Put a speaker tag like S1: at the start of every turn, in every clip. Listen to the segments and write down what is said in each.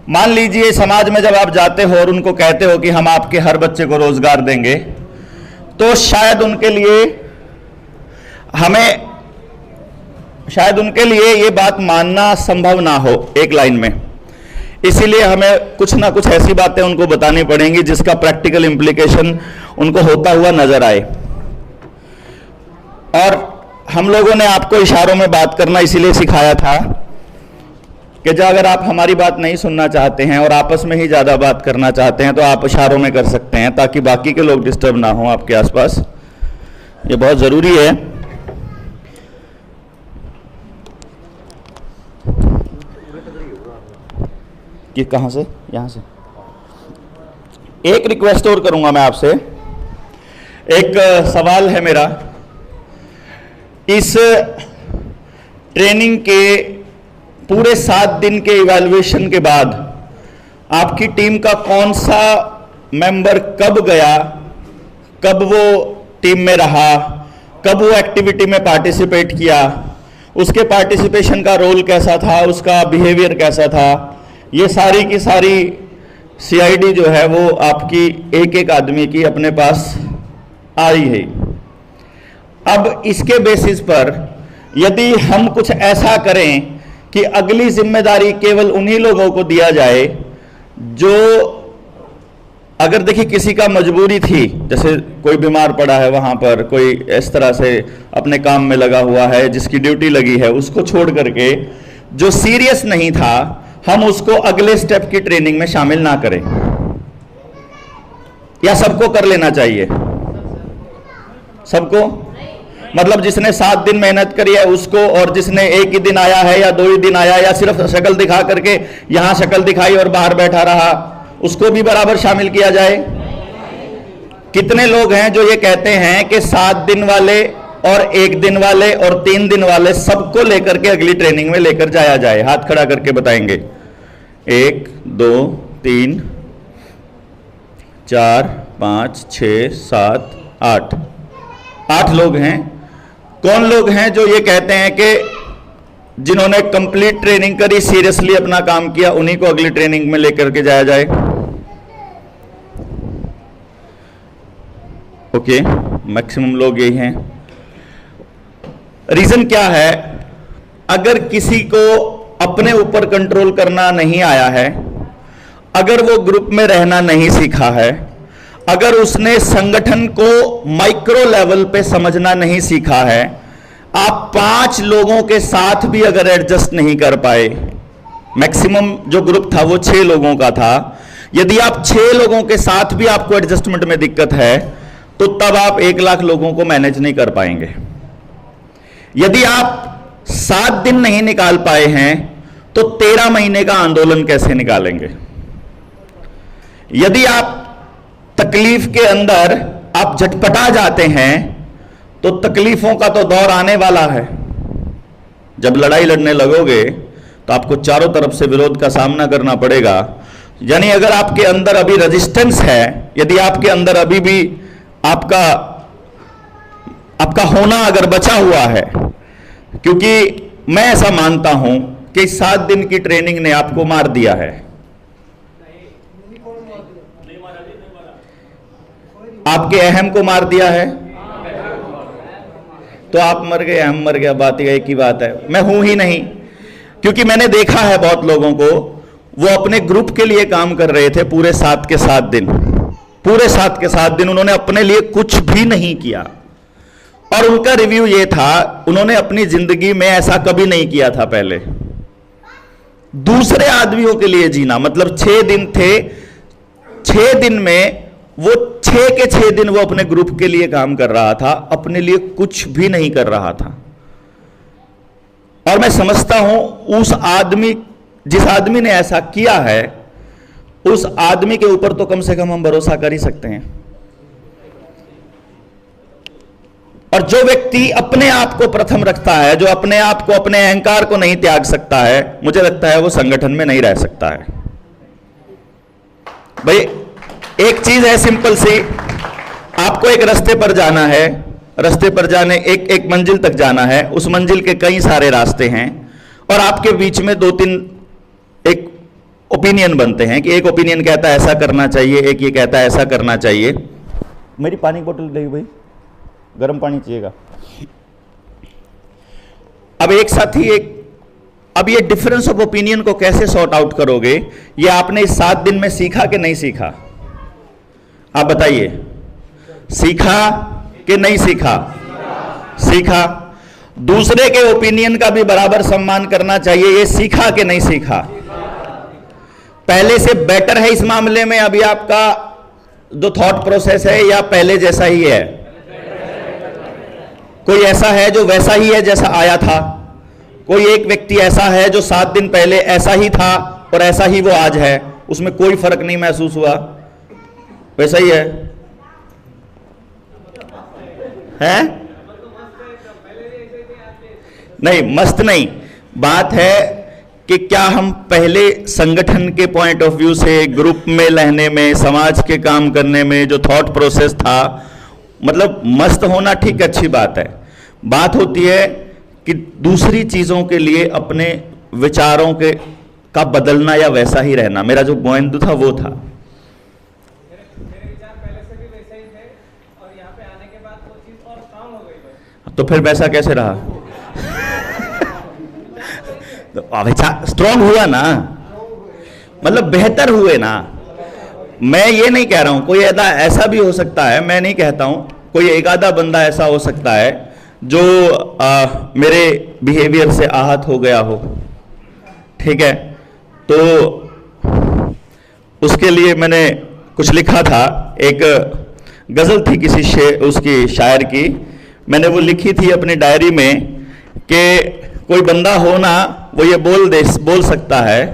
S1: मान लीजिए समाज में जब आप जाते हो और उनको कहते हो कि हम आपके हर बच्चे को रोजगार देंगे, तो शायद उनके लिए ये बात मानना संभव ना हो एक लाइन में। इसीलिए हमें कुछ ना कुछ ऐसी बातें उनको बतानी पड़ेंगी जिसका प्रैक्टिकल इंप्लीकेशन उनको होता हुआ नजर आए। और हम लोगों ने आपको इशारों में बात करना इसीलिए सिखाया था कि जो अगर आप हमारी बात नहीं सुनना चाहते हैं और आपस में ही ज़्यादा बात करना चाहते हैं तो आप इशारों में कर सकते हैं, ताकि बाकी के लोग डिस्टर्ब ना हों आपके आसपास। ये बहुत ज़रूरी है। कि कहाँ से? यहाँ से। एक रिक्वेस्ट और करूँगा मैं आपसे। एक सवाल है मेरा, इस ट्रेनिंग के पूरे 7 दिन के इवैल्यूएशन के बाद आपकी टीम का कौन सा मेंबर कब गया, कब वो टीम में रहा, कब वो एक्टिविटी में पार्टिसिपेट किया, उसके पार्टिसिपेशन का रोल कैसा था, उसका बिहेवियर कैसा था, ये सारी की सारी सीआईडी जो है वो आपकी एक एक आदमी की अपने पास आ रही है। अब इसके बेसिस पर यदि हम कुछ ऐसा करें कि अगली जिम्मेदारी केवल उन्हीं लोगों को दिया जाए जो, अगर देखिए किसी का मजबूरी थी, जैसे कोई बीमार पड़ा है वहां पर, कोई इस तरह से अपने काम में लगा हुआ है जिसकी ड्यूटी लगी है, उसको छोड़ करके जो सीरियस नहीं था हम उसको अगले स्टेप की ट्रेनिंग में शामिल ना करें, या सबको कर लेना चाहिए? सबको मतलब जिसने 7 दिन मेहनत करी है उसको, और जिसने एक ही दिन आया है या 2 ही दिन आया या सिर्फ शक्ल दिखा करके यहां शक्ल दिखाई और बाहर बैठा रहा, उसको भी बराबर शामिल किया जाए? कितने लोग हैं जो ये कहते हैं कि 7 दिन वाले और 1 दिन वाले और 3 दिन वाले सबको लेकर के अगली ट्रेनिंग में लेकर जाया जाए? हाथ खड़ा करके बताएंगे। 1 2 3 4 5 6 7 8 8 लोग हैं। कौन लोग हैं जो ये कहते हैं कि जिन्होंने कंप्लीट ट्रेनिंग करी, सीरियसली अपना काम किया, उन्हीं को अगली ट्रेनिंग में लेकर के जाया जाए? ओके, मैक्सिमम लोग यही हैं। रीजन क्या है? अगर किसी को अपने ऊपर कंट्रोल करना नहीं आया है, अगर वो ग्रुप में रहना नहीं सीखा है, अगर उसने संगठन को माइक्रो लेवल पे समझना नहीं सीखा है, आप 5 लोगों के साथ भी अगर एडजस्ट नहीं कर पाए, मैक्सिमम जो ग्रुप था वो 6 लोगों का था, यदि आप 6 लोगों के साथ भी आपको एडजस्टमेंट में दिक्कत है तो तब आप 1 लाख लोगों को मैनेज नहीं कर पाएंगे। यदि आप 7 दिन नहीं निकाल पाए हैं तो 13 महीने का आंदोलन कैसे निकालेंगे? यदि आप तकलीफ के अंदर आप झटपटा जाते हैं तो तकलीफों का तो दौर आने वाला है। जब लड़ाई लड़ने लगोगे तो आपको चारों तरफ से विरोध का सामना करना पड़ेगा। यानी अगर आपके अंदर अभी रेजिस्टेंस है, यदि आपके अंदर अभी भी आपका होना अगर बचा हुआ है, क्योंकि मैं ऐसा मानता हूं कि 7 दिन की ट्रेनिंग ने आपको मार दिया है। आपके अहम को मार दिया है, तो आप मर गए, अहम मर गया, बात ही एक ही बात है। मैं हूं ही नहीं, क्योंकि मैंने देखा है बहुत लोगों को, वो अपने ग्रुप के लिए काम कर रहे थे पूरे 7 के 7 दिन, पूरे 7 के 7 दिन उन्होंने अपने लिए कुछ भी नहीं किया, और उनका रिव्यू ये था उन्होंने अपनी जिंदगी में ऐसा कभी नहीं किया था पहले। दूसरे आदमियों के लिए जीना, मतलब 6 दिन थे, 6 दिन में वो 6 के 6 दिन वो अपने ग्रुप के लिए काम कर रहा था, अपने लिए कुछ भी नहीं कर रहा था। और मैं समझता हूं उस आदमी, जिस आदमी ने ऐसा किया है, उस आदमी के ऊपर तो कम से कम हम भरोसा कर ही सकते हैं। और जो व्यक्ति अपने आप को प्रथम रखता है, जो अपने आप को, अपने अहंकार को नहीं त्याग सकता है, मुझे लगता है वो संगठन में नहीं रह सकता है। भाई एक चीज है सिंपल सी, आपको एक रास्ते पर जाना है, रास्ते पर जाने एक मंजिल तक जाना है, उस मंजिल के कई सारे रास्ते हैं और आपके बीच में 2-3 एक ओपिनियन बनते हैं कि एक ओपिनियन कहता है ऐसा करना चाहिए, एक ये कहता है ऐसा करना चाहिए। मेरी पानी की बोतल देगी भाई, गर्म पानी चाहिएगा। अब एक साथी अब ये डिफरेंस ऑफ ओपिनियन को कैसे सॉर्ट आउट करोगे, ये आपने इस 7 दिन में सीखा कि नहीं सीखा? आप बताइए, सीखा कि नहीं सीखा? सीखा। दूसरे के ओपिनियन का भी बराबर सम्मान करना चाहिए, ये सीखा कि नहीं सीखा? पहले से बेटर है इस मामले में अभी आपका जो थॉट प्रोसेस है, या पहले जैसा ही है? कोई ऐसा है जो वैसा ही है जैसा आया था? कोई एक व्यक्ति ऐसा है जो 7 दिन पहले ऐसा ही था और ऐसा ही वो आज है, उसमें कोई फर्क नहीं महसूस हुआ, वैसा ही है? नहीं, मस्त नहीं। बात है कि क्या हम पहले संगठन के पॉइंट ऑफ व्यू से, ग्रुप में रहने में, समाज के काम करने में जो थॉट प्रोसेस था, मतलब मस्त होना ठीक अच्छी बात है। बात होती है कि दूसरी चीजों के लिए अपने विचारों का बदलना या वैसा ही रहना। मेरा जो पॉइंट था वो था,
S2: मेरे विचार पहले से भी वैसे ही थे और यहाँ पे आने के बाद वो चीज और काम हो गई।
S1: तो फिर वैसा कैसे रहा? तो स्ट्रांग हुआ ना, मतलब बेहतर हुए ना। मैं ये नहीं कह रहा हूं, कोई ऐसा भी हो सकता है, मैं नहीं कहता हूं, कोई एक आधा बंदा ऐसा हो सकता है जो मेरे बिहेवियर से आहत हो गया हो, ठीक है, तो उसके लिए मैंने कुछ लिखा था। एक गजल थी किसी उसकी शायर की, मैंने वो लिखी थी अपनी डायरी में कि कोई बंदा हो ना, वो ये बोल सकता है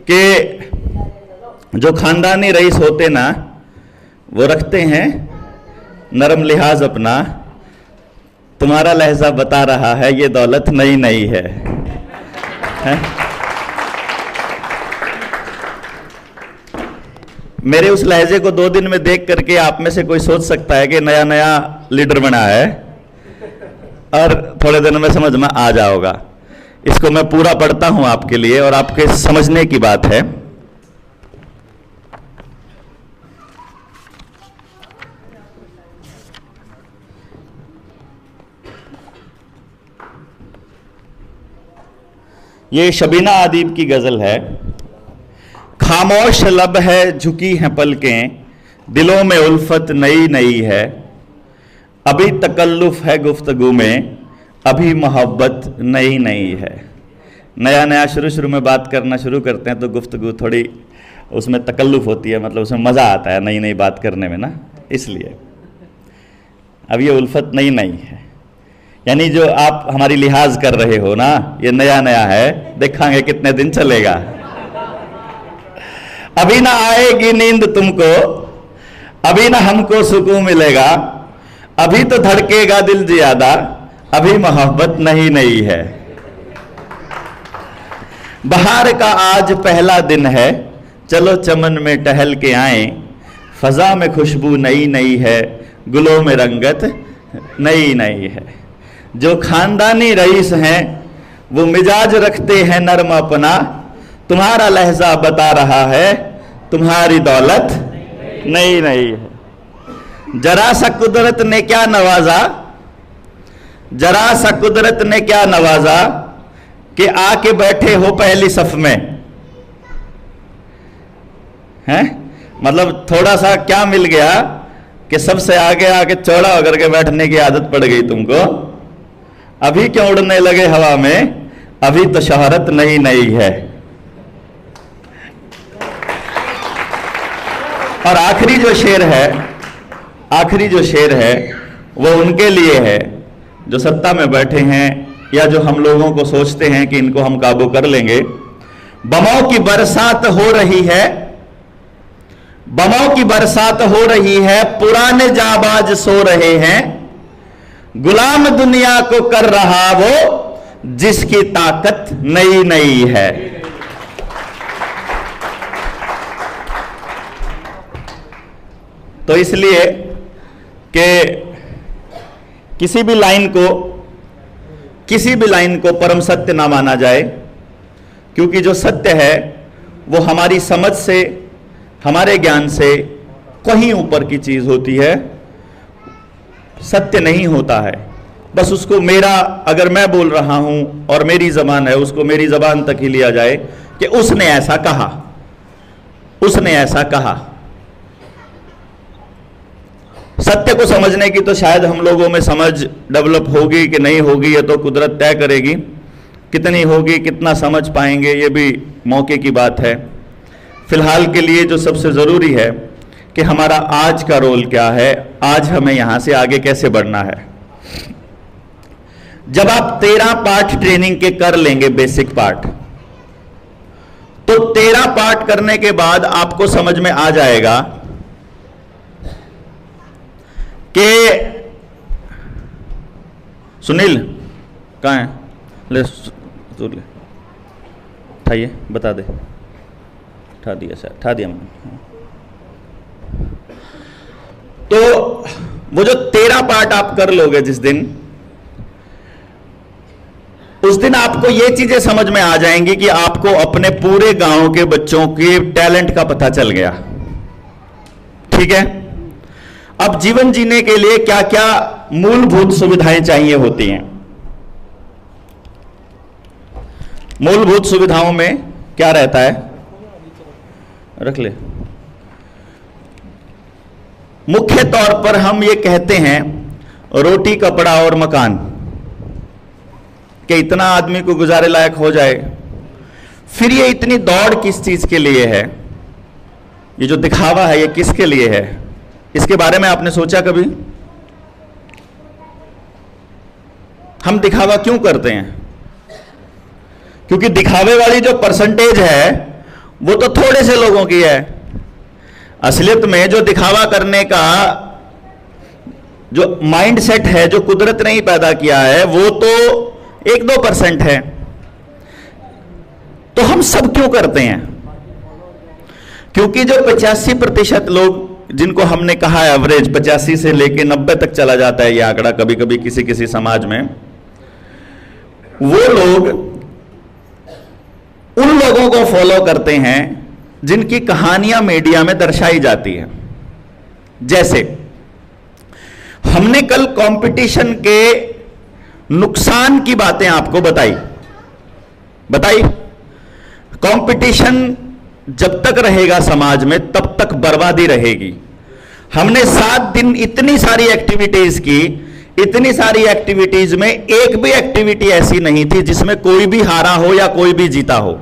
S1: कि जो खानदानी रईस होते ना, वो रखते हैं नरम लिहाज अपना, तुम्हारा लहजा बता रहा है ये दौलत नई नई है? मेरे उस लहजे को 2 दिन में देख करके आप में से कोई सोच सकता है कि नया नया लीडर बना है, और थोड़े दिन में समझ में आ जाओगा। इसको मैं पूरा पढ़ता हूं आपके लिए, और आपके समझने की बात है। ये शबीना आदिब की गजल है। खामोश लब है, झुकी हैं पलकें, दिलों में उल्फत नई नई है, अभी तकल्लुफ है गुफ्तगू में, अभी मोहब्बत नई नई है। नया नया शुरू में बात करना शुरू करते हैं तो गुफ्तगू थोड़ी उसमें तकल्लुफ होती है, मतलब उसमें मज़ा आता है नई नई बात करने में ना, इसलिए। अब ये उल्फत नई नई है, यानी जो आप हमारी लिहाज कर रहे हो ना, ये नया नया है, देखांगे कितने दिन चलेगा। अभी ना आएगी नींद तुमको, अभी ना हमको सुकून मिलेगा, अभी तो धड़केगा दिल ज्यादा, अभी मोहब्बत नहीं नई है। बहार का आज पहला दिन है, चलो चमन में टहल के आए, फजा में खुशबू नई नई है, गुलों में रंगत नई नई है। जो खानदानी रईस हैं वो मिजाज रखते हैं नर्म अपना, तुम्हारा लहजा बता रहा है तुम्हारी दौलत नई नई है। जरा सा कुदरत ने क्या नवाजा, जरा सा कुदरत ने क्या नवाजा कि आके बैठे हो पहली सफ में, हैं? मतलब थोड़ा सा क्या मिल गया कि सबसे आगे आके चौड़ा होकर के बैठने की आदत पड़ गई तुमको। अभी क्यों उड़ने लगे हवा में, अभी तो शोहरत नई नई है। और आखिरी जो शेर है वो उनके लिए है जो सत्ता में बैठे हैं, या जो हम लोगों को सोचते हैं कि इनको हम काबू कर लेंगे। बमों की बरसात हो रही है, बमों की बरसात हो रही है, पुराने जाबाज सो रहे हैं, गुलाम दुनिया को कर रहा वो जिसकी ताकत नई नई है। तो इसलिए कि किसी भी लाइन को परम सत्य ना माना जाए, क्योंकि जो सत्य है वो हमारी समझ से, हमारे ज्ञान से कहीं ऊपर की चीज होती है, सत्य नहीं होता है। बस उसको मेरा, अगर मैं बोल रहा हूं और मेरी जबान है, उसको मेरी जबान तक ही लिया जाए कि उसने ऐसा कहा, उसने ऐसा कहा। सत्य को समझने की तो शायद हम लोगों में समझ डेवलप होगी कि नहीं होगी, ये तो कुदरत तय करेगी। कितनी होगी, कितना समझ पाएंगे, ये भी मौके की बात है। फिलहाल के लिए जो सबसे ज़रूरी है कि हमारा आज का रोल क्या है, आज हमें यहां से आगे कैसे बढ़ना है। जब आप 13 पार्ट ट्रेनिंग के कर लेंगे, बेसिक पार्ट, तो 13 पार्ट करने के बाद आपको समझ में आ जाएगा कि सुनील कहाँ है, ले ले उठाइए, बता दे। उठा दिया सर, उठा दिया मैंने। तो वो जो 13 पार्ट आप कर लोगे जिस दिन, उस दिन आपको ये चीजें समझ में आ जाएंगी कि आपको अपने पूरे गांव के बच्चों के टैलेंट का पता चल गया। ठीक है, अब जीवन जीने के लिए क्या क्या मूलभूत सुविधाएं चाहिए होती हैं। मूलभूत सुविधाओं में क्या रहता है, रख ले। मुख्य तौर पर हम ये कहते हैं रोटी, कपड़ा और मकान, कि इतना आदमी को गुजारे लायक हो जाए। फिर ये इतनी दौड़ किस चीज के लिए है, ये जो दिखावा है ये किसके लिए है, इसके बारे में आपने सोचा कभी? हम दिखावा क्यों करते हैं? क्योंकि दिखावे वाली जो परसेंटेज है वो तो थोड़े से लोगों की है। असलियत में जो दिखावा करने का जो माइंड सेट है, जो कुदरत ने ही पैदा किया है, वो तो 1-2% है। तो हम सब क्यों करते हैं? क्योंकि जो 85% लोग, जिनको हमने कहा एवरेज 85 से लेके 90 तक चला जाता है ये आंकड़ा कभी कभी किसी किसी समाज में, वो लोग उन लोगों को फॉलो करते हैं जिनकी कहानियां मीडिया में दर्शाई जाती है। जैसे हमने कल कंपटीशन के नुकसान की बातें आपको बताई। कंपटीशन जब तक रहेगा समाज में तब तक बर्बादी रहेगी। हमने 7 दिन इतनी सारी एक्टिविटीज की, इतनी सारी एक्टिविटीज में एक भी एक्टिविटी ऐसी नहीं थी जिसमें कोई भी हारा हो या कोई भी जीता हो।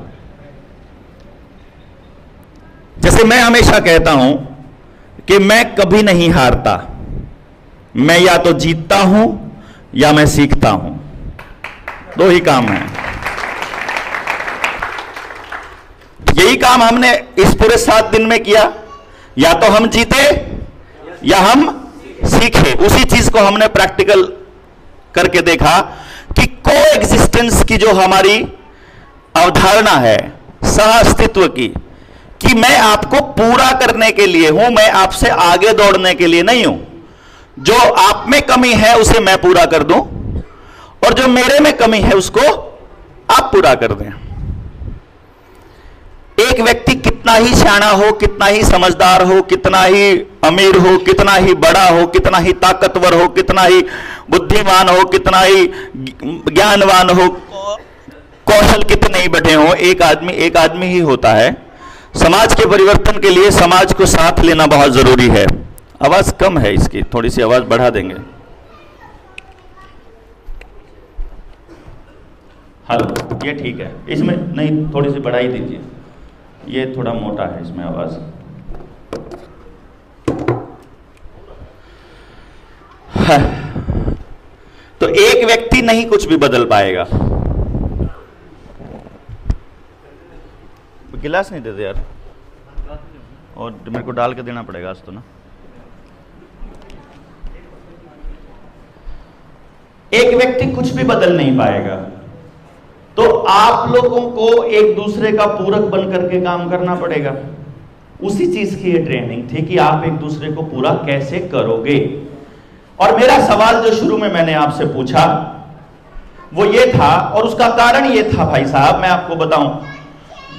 S1: जैसे मैं हमेशा कहता हूं कि मैं कभी नहीं हारता, मैं या तो जीतता हूं या मैं सीखता हूं, 2 ही काम है। यही काम हमने इस पूरे 7 दिन में किया, या तो हम जीते या हम सीखे। उसी चीज को हमने प्रैक्टिकल करके देखा कि कोएग्जिस्टेंस की जो हमारी अवधारणा है, सह अस्तित्व की, कि मैं आपको पूरा करने के लिए हूं, मैं आपसे आगे दौड़ने के लिए नहीं हूं। जो आप में कमी है उसे मैं पूरा कर दूं और जो मेरे में कमी है उसको आप पूरा कर दें। एक व्यक्ति कितना ही सियाना हो, कितना ही समझदार हो, कितना ही अमीर हो, कितना ही बड़ा हो, कितना ही ताकतवर हो, कितना ही बुद्धिमान हो, कितना ही ज्ञानवान हो, कौशल कितने ही बढ़े हो, एक आदमी ही होता है। समाज के परिवर्तन के लिए समाज को साथ लेना बहुत जरूरी है। आवाज कम है इसकी, थोड़ी सी आवाज बढ़ा देंगे। हेलो, ये ठीक है, इसमें नहीं, थोड़ी सी बढ़ाई दीजिए, ये थोड़ा मोटा है इसमें आवाज। हाँ। तो एक व्यक्ति नहीं कुछ भी बदल पाएगा। गिलास नहीं देते यार, और मेरे को डाल के देना पड़ेगा आज तो ना। एक व्यक्ति कुछ भी बदल नहीं पाएगा, तो आप लोगों को एक दूसरे का पूरक बन करके काम करना पड़ेगा। उसी चीज की ये ट्रेनिंग थी कि आप एक दूसरे को पूरा कैसे करोगे। और मेरा सवाल जो शुरू में मैंने आपसे पूछा वो ये था, और उसका कारण ये था भाई साहब, मैं आपको बताऊं,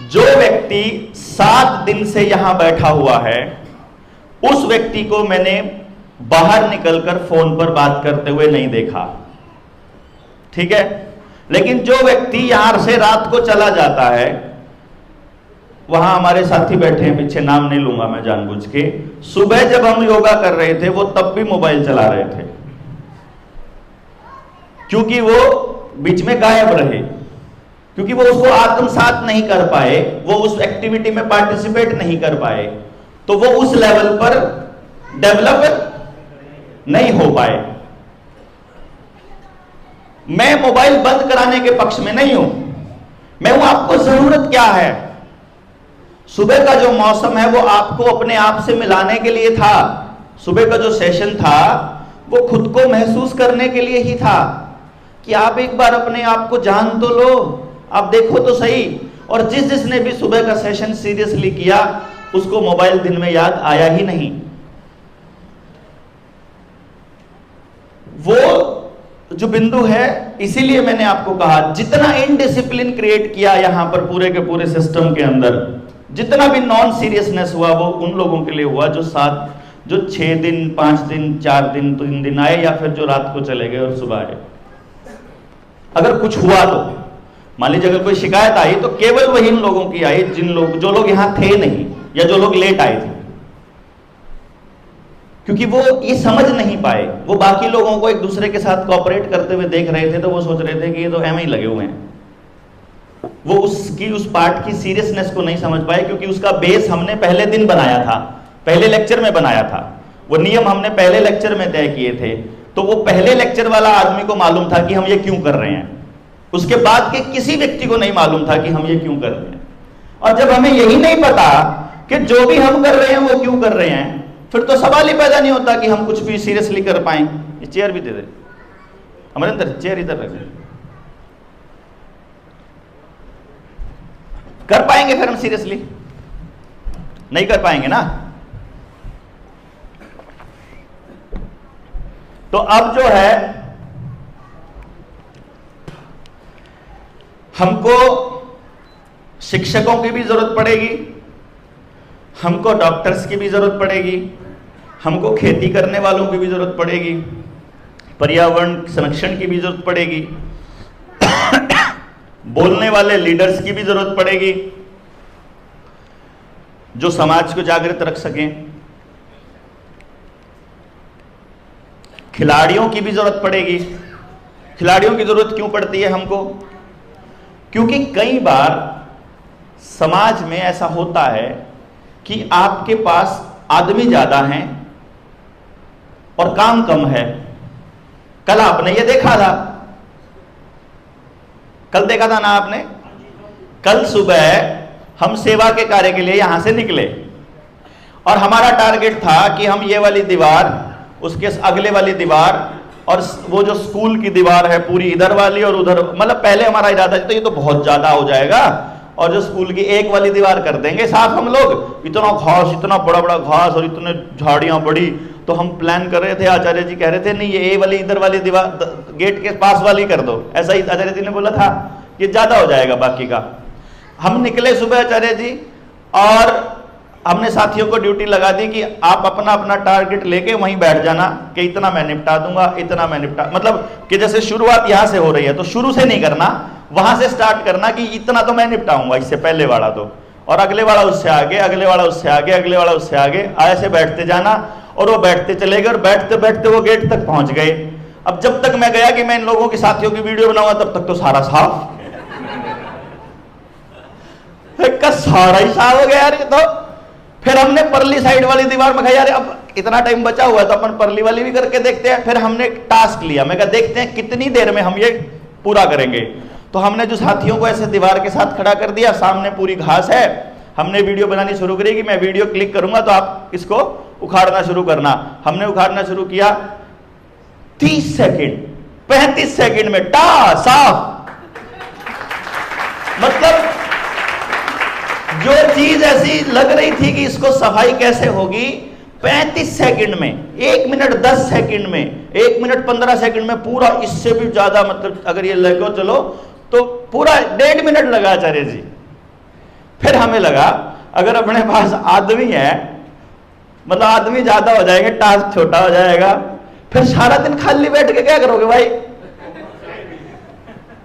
S1: जो व्यक्ति 7 दिन से यहां बैठा हुआ है उस व्यक्ति को मैंने बाहर निकलकर फोन पर बात करते हुए नहीं देखा, ठीक है। लेकिन जो व्यक्ति यहां से रात को चला जाता है, वहां हमारे साथी बैठे हैं पीछे, नाम नहीं लूंगा मैं जानबूझ के, सुबह जब हम योगा कर रहे थे वो तब भी मोबाइल चला रहे थे, क्योंकि वो बीच में गायब रहे, क्योंकि वो उसको आत्मसात नहीं कर पाए, वो उस एक्टिविटी में पार्टिसिपेट नहीं कर पाए, तो वो उस लेवल पर डेवलप नहीं हो पाए। मैं मोबाइल बंद कराने के पक्ष में नहीं हूं, मैं हूं आपको जरूरत क्या है। सुबह का जो मौसम है वो आपको अपने आप से मिलाने के लिए था, सुबह का जो सेशन था वो खुद को महसूस करने के लिए ही था कि आप एक बार अपने आप को जान तो लो, आप देखो तो सही। और जिसने भी सुबह का सेशन सीरियसली किया उसको मोबाइल दिन में याद आया ही नहीं। वो जो बिंदु है, इसीलिए मैंने आपको कहा जितना इनडिसिप्लिन क्रिएट किया यहां पर पूरे के पूरे सिस्टम के अंदर, जितना भी नॉन सीरियसनेस हुआ वो उन लोगों के लिए हुआ जो 6 दिन 5 दिन 4 दिन 3 दिन आए, या फिर जो रात को चले गए और सुबह आए। अगर कुछ हुआ तो मान लीजिए अगर कोई शिकायत आई तो केवल वही लोगों की आई जो लोग यहां थे नहीं या जो लोग लेट आए थे, क्योंकि वो ये समझ नहीं पाए। वो बाकी लोगों को एक दूसरे के साथ कोऑपरेट करते हुए देख रहे थे तो वो सोच रहे थे कि ये तो एम ही लगे हुए हैं। वो उस पार्ट की सीरियसनेस को नहीं समझ पाए, क्योंकि उसका बेस हमने पहले दिन बनाया था, पहले लेक्चर में बनाया था, वो नियम हमने पहले लेक्चर में तय किए थे। तो वो पहले लेक्चर वाला आदमी को मालूम था कि हम ये क्यों कर रहे हैं, उसके बाद के किसी व्यक्ति को नहीं मालूम था कि हम ये क्यों कर रहे हैं। और जब हमें यही नहीं पता कि जो भी हम कर रहे हैं वो क्यों कर रहे हैं, फिर तो सवाल ही पैदा नहीं होता कि हम कुछ भी सीरियसली कर पाए। ये चेयर भी दे दे हमारे अंदर, चेयर इधर रख, कर पाएंगे फिर हम सीरियसली? नहीं कर पाएंगे ना। तो अब जो है हमको शिक्षकों की भी जरूरत पड़ेगी, हमको डॉक्टर्स की भी जरूरत पड़ेगी, हमको खेती करने वालों की भी जरूरत पड़ेगी, पर्यावरण संरक्षण की भी जरूरत पड़ेगी, बोलने वाले लीडर्स की भी जरूरत पड़ेगी जो समाज को जागृत रख सकें, खिलाड़ियों की भी जरूरत पड़ेगी। खिलाड़ियों की जरूरत क्यों पड़ती है हमको? क्योंकि कई बार समाज में ऐसा होता है कि आपके पास आदमी ज्यादा हैं और काम कम है। कल आपने ये देखा था, कल देखा था ना आपने? कल सुबह हम सेवा के कार्य के लिए यहां से निकले और हमारा टारगेट था कि हम ये वाली दीवार, उसके अगले वाली दीवार और वो जो स्कूल की दीवार है पूरी इधर वाली और उधर, मतलब पहले हमारा इरादा था ये तो बहुत ज्यादा हो जाएगा और जो स्कूल की एक वाली दीवार कर देंगे साफ हम लोग। इतना घास, इतना बड़ा बड़ा घास और इतने झाड़ियां बड़ी, तो हम प्लान कर रहे थे। आचार्य जी कह रहे थे नहीं ये ए वाली इधर वाली दीवार गेट के पास वाली कर दो, ऐसा ही आचार्य जी ने बोला था, ये ज्यादा हो जाएगा बाकी का। हम निकले सुबह आचार्य जी और हमने साथियों को ड्यूटी लगा दी कि आप अपना अपना टारगेट लेके वहीं बैठ जाना कि इतना मैं निपटा दूंगा, इतना मैं निपटा, मतलब कि जैसे शुरुआत यहां से हो रही है तो शुरू से नहीं करना, वहां से स्टार्ट करना कि इतना तो मैं निपटाऊंगा, इससे पहले वाला तो, और अगले वाला उससे आगे, अगले वाला उससे आगे, अगले वाला उससे आगे, ऐसे बैठते जाना। और वो बैठते चले गए और बैठते बैठते वो गेट तक पहुंच गए। अब जब तक मैं गया कि मैं इन लोगों के साथियों की वीडियो बनाऊंगा तब तक तो सारा साफ का सारा ही साफ हो गया यार। तो फिर हमने परली साइड वाली दीवार में कहा यार अब इतना टाइम बचा हुआ है तो अपन परली वाली भी करके देखते हैं। फिर हमने टास्क लिया, मैं कहा देखते हैं कितनी देर में हम ये पूरा करेंगे। तो हमने जो साथियों को ऐसे दीवार के साथ खड़ा कर दिया, सामने पूरी घास है, हमने वीडियो बनानी शुरू करी कि मैं वीडियो क्लिक करूंगा तो आप इसको उखाड़ना शुरू करना। हमने उखाड़ना शुरू किया, 30 सेकंड 35 सेकंड में साफ। मतलब जो चीज ऐसी लग रही थी कि इसको सफाई कैसे होगी, 35 सेकंड में, 1 मिनट 10 सेकंड में, 1 मिनट 15 सेकंड में पूरा, इससे भी ज्यादा, मतलब अगर ये लगो चलो तो पूरा 1.5 मिनट लगा आचार्य जी। फिर हमें लगा अगर अपने पास आदमी है, मतलब आदमी ज्यादा हो जाएंगे, टास्क छोटा हो जाएगा, फिर सारा दिन खाली बैठ के क्या करोगे भाई?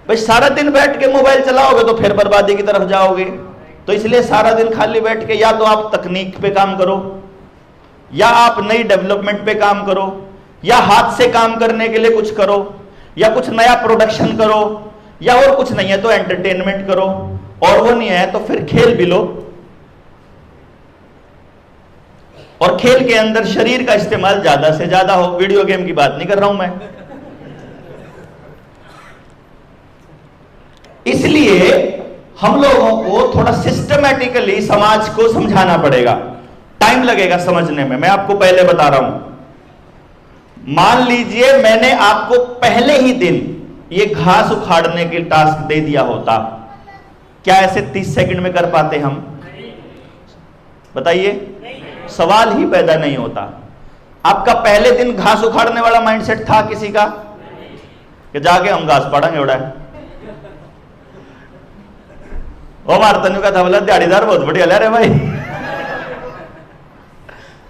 S1: भाई सारा दिन बैठ के मोबाइल चलाओगे तो फिर बर्बादी की तरफ जाओगे। तो इसलिए सारा दिन खाली बैठ के या तो आप तकनीक पे काम करो, या आप नई डेवलपमेंट पे काम करो, या हाथ से काम करने के लिए कुछ करो, या कुछ नया प्रोडक्शन करो, या और कुछ नहीं है तो एंटरटेनमेंट करो, और वो नहीं है तो फिर खेल भी लो। और खेल के अंदर शरीर का इस्तेमाल ज्यादा से ज्यादा हो। वीडियो गेम की बात नहीं कर रहा हूं मैं। इसलिए हम लोगों को थोड़ा सिस्टमैटिकली समाज को समझाना पड़ेगा, टाइम लगेगा समझने में। मैं आपको पहले बता रहा हूं, मान लीजिए मैंने आपको पहले ही दिन ये घास उखाड़ने के टास्क दे दिया होता, क्या ऐसे 30 सेकंड में कर पाते हम? बताइए, सवाल ही पैदा नहीं होता। आपका पहले दिन घास उखाड़ने वाला माइंडसेट था किसी का कि जाके हम घास पाड़ेंगे उड़ा है? वो मारतनु का था बोला दिहाड़ीदार बहुत बढ़िया ले रहे भाई,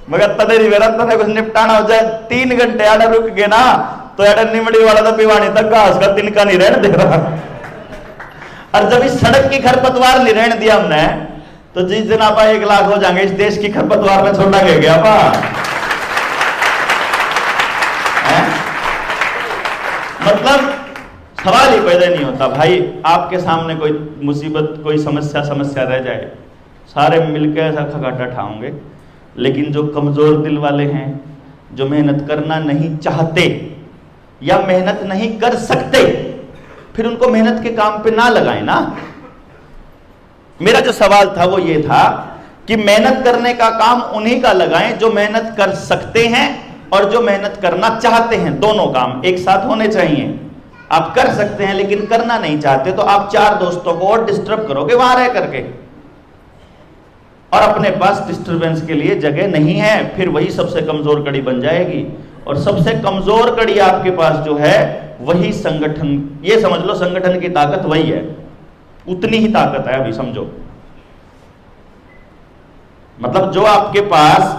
S1: मगर तदेरी मेरा तने कुछ निपटाना हो जाए 3 घंटे आड़ा रुक गए ना तो एडा निमड़ी वाला तो पिवानी तक घास का तिनका नहीं रहने दे रहा। और जब इस सड़क की खरपतवार नहीं रहने दिया हमने, तो जिस दिन आप 1 लाख हो जाएंगे इस देश की खरपतवार में छोड़ना गया पा। मतलब सवाल ही पैदा नहीं होता भाई। आपके सामने कोई मुसीबत, कोई समस्या रह जाए, सारे मिलकर ऐसा खगाटा ठाओगे। लेकिन जो कमजोर दिल वाले हैं, जो मेहनत करना नहीं चाहते या मेहनत नहीं कर सकते, फिर उनको मेहनत के काम पे ना लगाएं ना। मेरा जो सवाल था वो ये था कि मेहनत करने का काम उन्हीं का लगाएं जो मेहनत कर सकते हैं और जो मेहनत करना चाहते हैं। दोनों काम एक साथ होने चाहिए। आप कर सकते हैं लेकिन करना नहीं चाहते तो आप 4 दोस्तों को और डिस्टर्ब करोगे वहां रह करके, और अपने पास डिस्टरबेंस के लिए जगह नहीं है। फिर वही सबसे कमजोर कड़ी बन जाएगी, और सबसे कमजोर कड़ी आपके पास जो है वही संगठन। ये समझ लो संगठन की ताकत वही है, उतनी ही ताकत है। अभी समझो, मतलब जो आपके पास,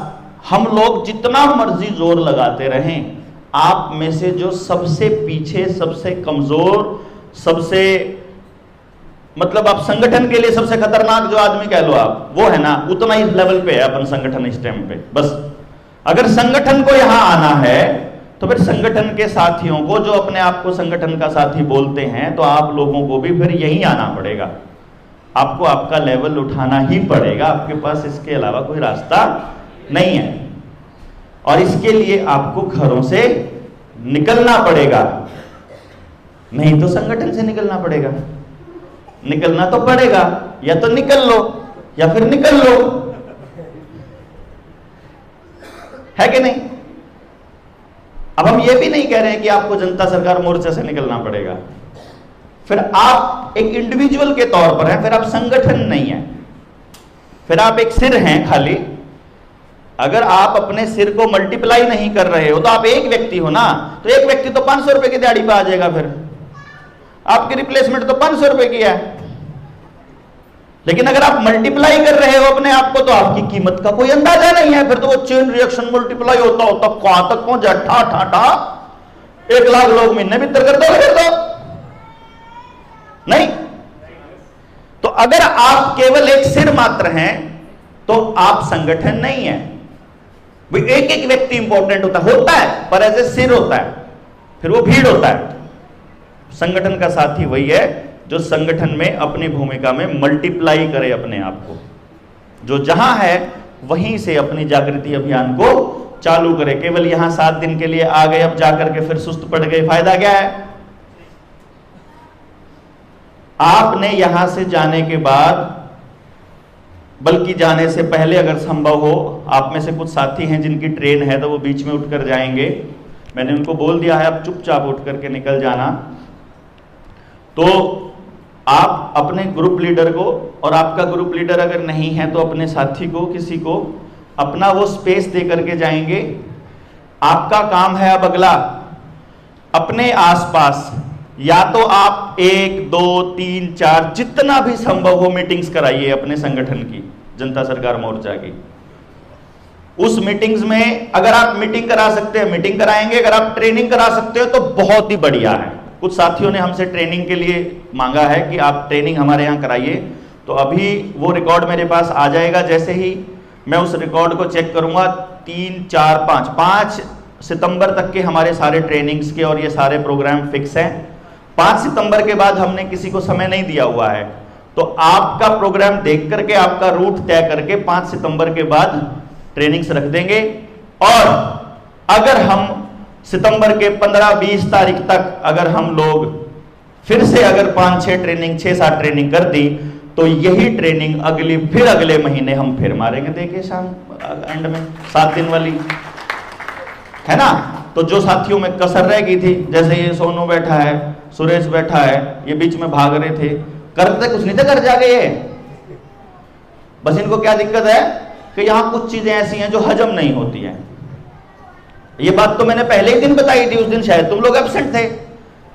S1: हम लोग जितना मर्जी जोर लगाते रहें, आप में से जो सबसे पीछे, सबसे कमजोर, सबसे मतलब आप संगठन के लिए सबसे खतरनाक जो आदमी कह लो आप, वो है ना, उतना ही लेवल पे है अपन संगठन इस टाइम पे। बस अगर संगठन को यहां आना है तो फिर संगठन के साथियों को, जो अपने आप को संगठन का साथी बोलते हैं, तो आप लोगों को भी फिर यहीं आना पड़ेगा। आपको आपका लेवल उठाना ही पड़ेगा, आपके पास इसके अलावा कोई रास्ता नहीं है। और इसके लिए आपको घरों से निकलना पड़ेगा, नहीं तो संगठन से निकलना पड़ेगा। निकलना तो पड़ेगा, या तो निकल लो या फिर निकल लो, है कि नहीं? अब हम ये भी नहीं कह रहे हैं कि आपको जनता सरकार मोर्चा से निकलना पड़ेगा, फिर आप एक इंडिविजुअल के तौर पर हैं, फिर आप संगठन नहीं है, फिर आप एक सिर हैं खाली। अगर आप अपने सिर को मल्टीप्लाई नहीं कर रहे हो तो आप एक व्यक्ति हो ना, तो एक व्यक्ति तो 500 रुपए की दिहाड़ी पे आ जाएगा, फिर आपकी रिप्लेसमेंट तो 500 रुपए की है। लेकिन अगर आप मल्टीप्लाई कर रहे हो अपने आप को, तो आपकी कीमत का कोई अंदाजा नहीं है। फिर तो वो चेन रिएक्शन मल्टीप्लाई होता होता कहां तक पहुंच जाए, ठा ठा ठा 1 लाख लोग महीने भीतर कर दो नहीं। तो अगर आप केवल एक सिर मात्र हैं तो आप संगठन नहीं है। एक एक व्यक्ति इंपॉर्टेंट होता है पर ऐसे सिर होता है, फिर वो भीड़ होता है। संगठन का साथी वही है जो संगठन में अपनी भूमिका में मल्टीप्लाई करे अपने आप को, जो जहां है वहीं से अपनी जागृति अभियान को चालू करे। केवल यहां 7 दिन के लिए आ गए, अब जाकर के फिर सुस्त पड़ गए, फायदा क्या है? आपने यहां से जाने के बाद, बल्कि जाने से पहले अगर संभव हो, आप में से कुछ साथी हैं जिनकी ट्रेन है तो वो बीच में उठकर जाएंगे। मैंने उनको बोल दिया है आप चुपचाप उठ करके निकल जाना। तो आप अपने ग्रुप लीडर को, और आपका ग्रुप लीडर अगर नहीं है तो अपने साथी को, किसी को अपना वो स्पेस दे करके जाएंगे। आपका काम है अब अगला, अपने आसपास या तो आप 1, 2, 3, 4 जितना भी संभव हो मीटिंग्स कराइए अपने संगठन की, जनता सरकार मोर्चा की। उस मीटिंग्स में अगर आप मीटिंग करा सकते हैं मीटिंग कराएंगे, अगर आप ट्रेनिंग करा सकते हो तो बहुत ही बढ़िया है। कुछ साथियों ने हमसे ट्रेनिंग के लिए मांगा है कि आप ट्रेनिंग हमारे यहाँ कराइए, तो अभी वो रिकॉर्ड मेरे पास आ जाएगा। जैसे ही मैं उस रिकॉर्ड को चेक करूंगा, 3, 4, 5 सितंबर तक के हमारे सारे ट्रेनिंग्स के और ये सारे प्रोग्राम फिक्स हैं। 5 सितंबर के बाद हमने किसी को समय नहीं दिया हुआ है, तो आपका प्रोग्राम देख करके, आपका रूट तय करके 5 सितंबर के बाद ट्रेनिंग्स रख देंगे। और अगर हम सितंबर के 15-20 तारीख तक अगर हम लोग फिर से अगर 5-6 ट्रेनिंग, 6-7 ट्रेनिंग कर दी, तो यही ट्रेनिंग फिर अगले महीने हम फिर मारेंगे। देखिए शाम एंड में 7 दिन वाली है ना। तो जो साथियों में कसर रह गई थी, जैसे ये सोनू बैठा है, सुरेश बैठा है, ये बीच में भाग रहे थे, करते कुछ नहीं थे, कर जाके ये बस इनको क्या दिक्कत है कि यहां कुछ चीजें ऐसी हैं जो हजम नहीं होती हैं। ये बात तो मैंने पहले ही दिन बताई थी, उस दिन शायद तुम लोग एब्सेंट थे,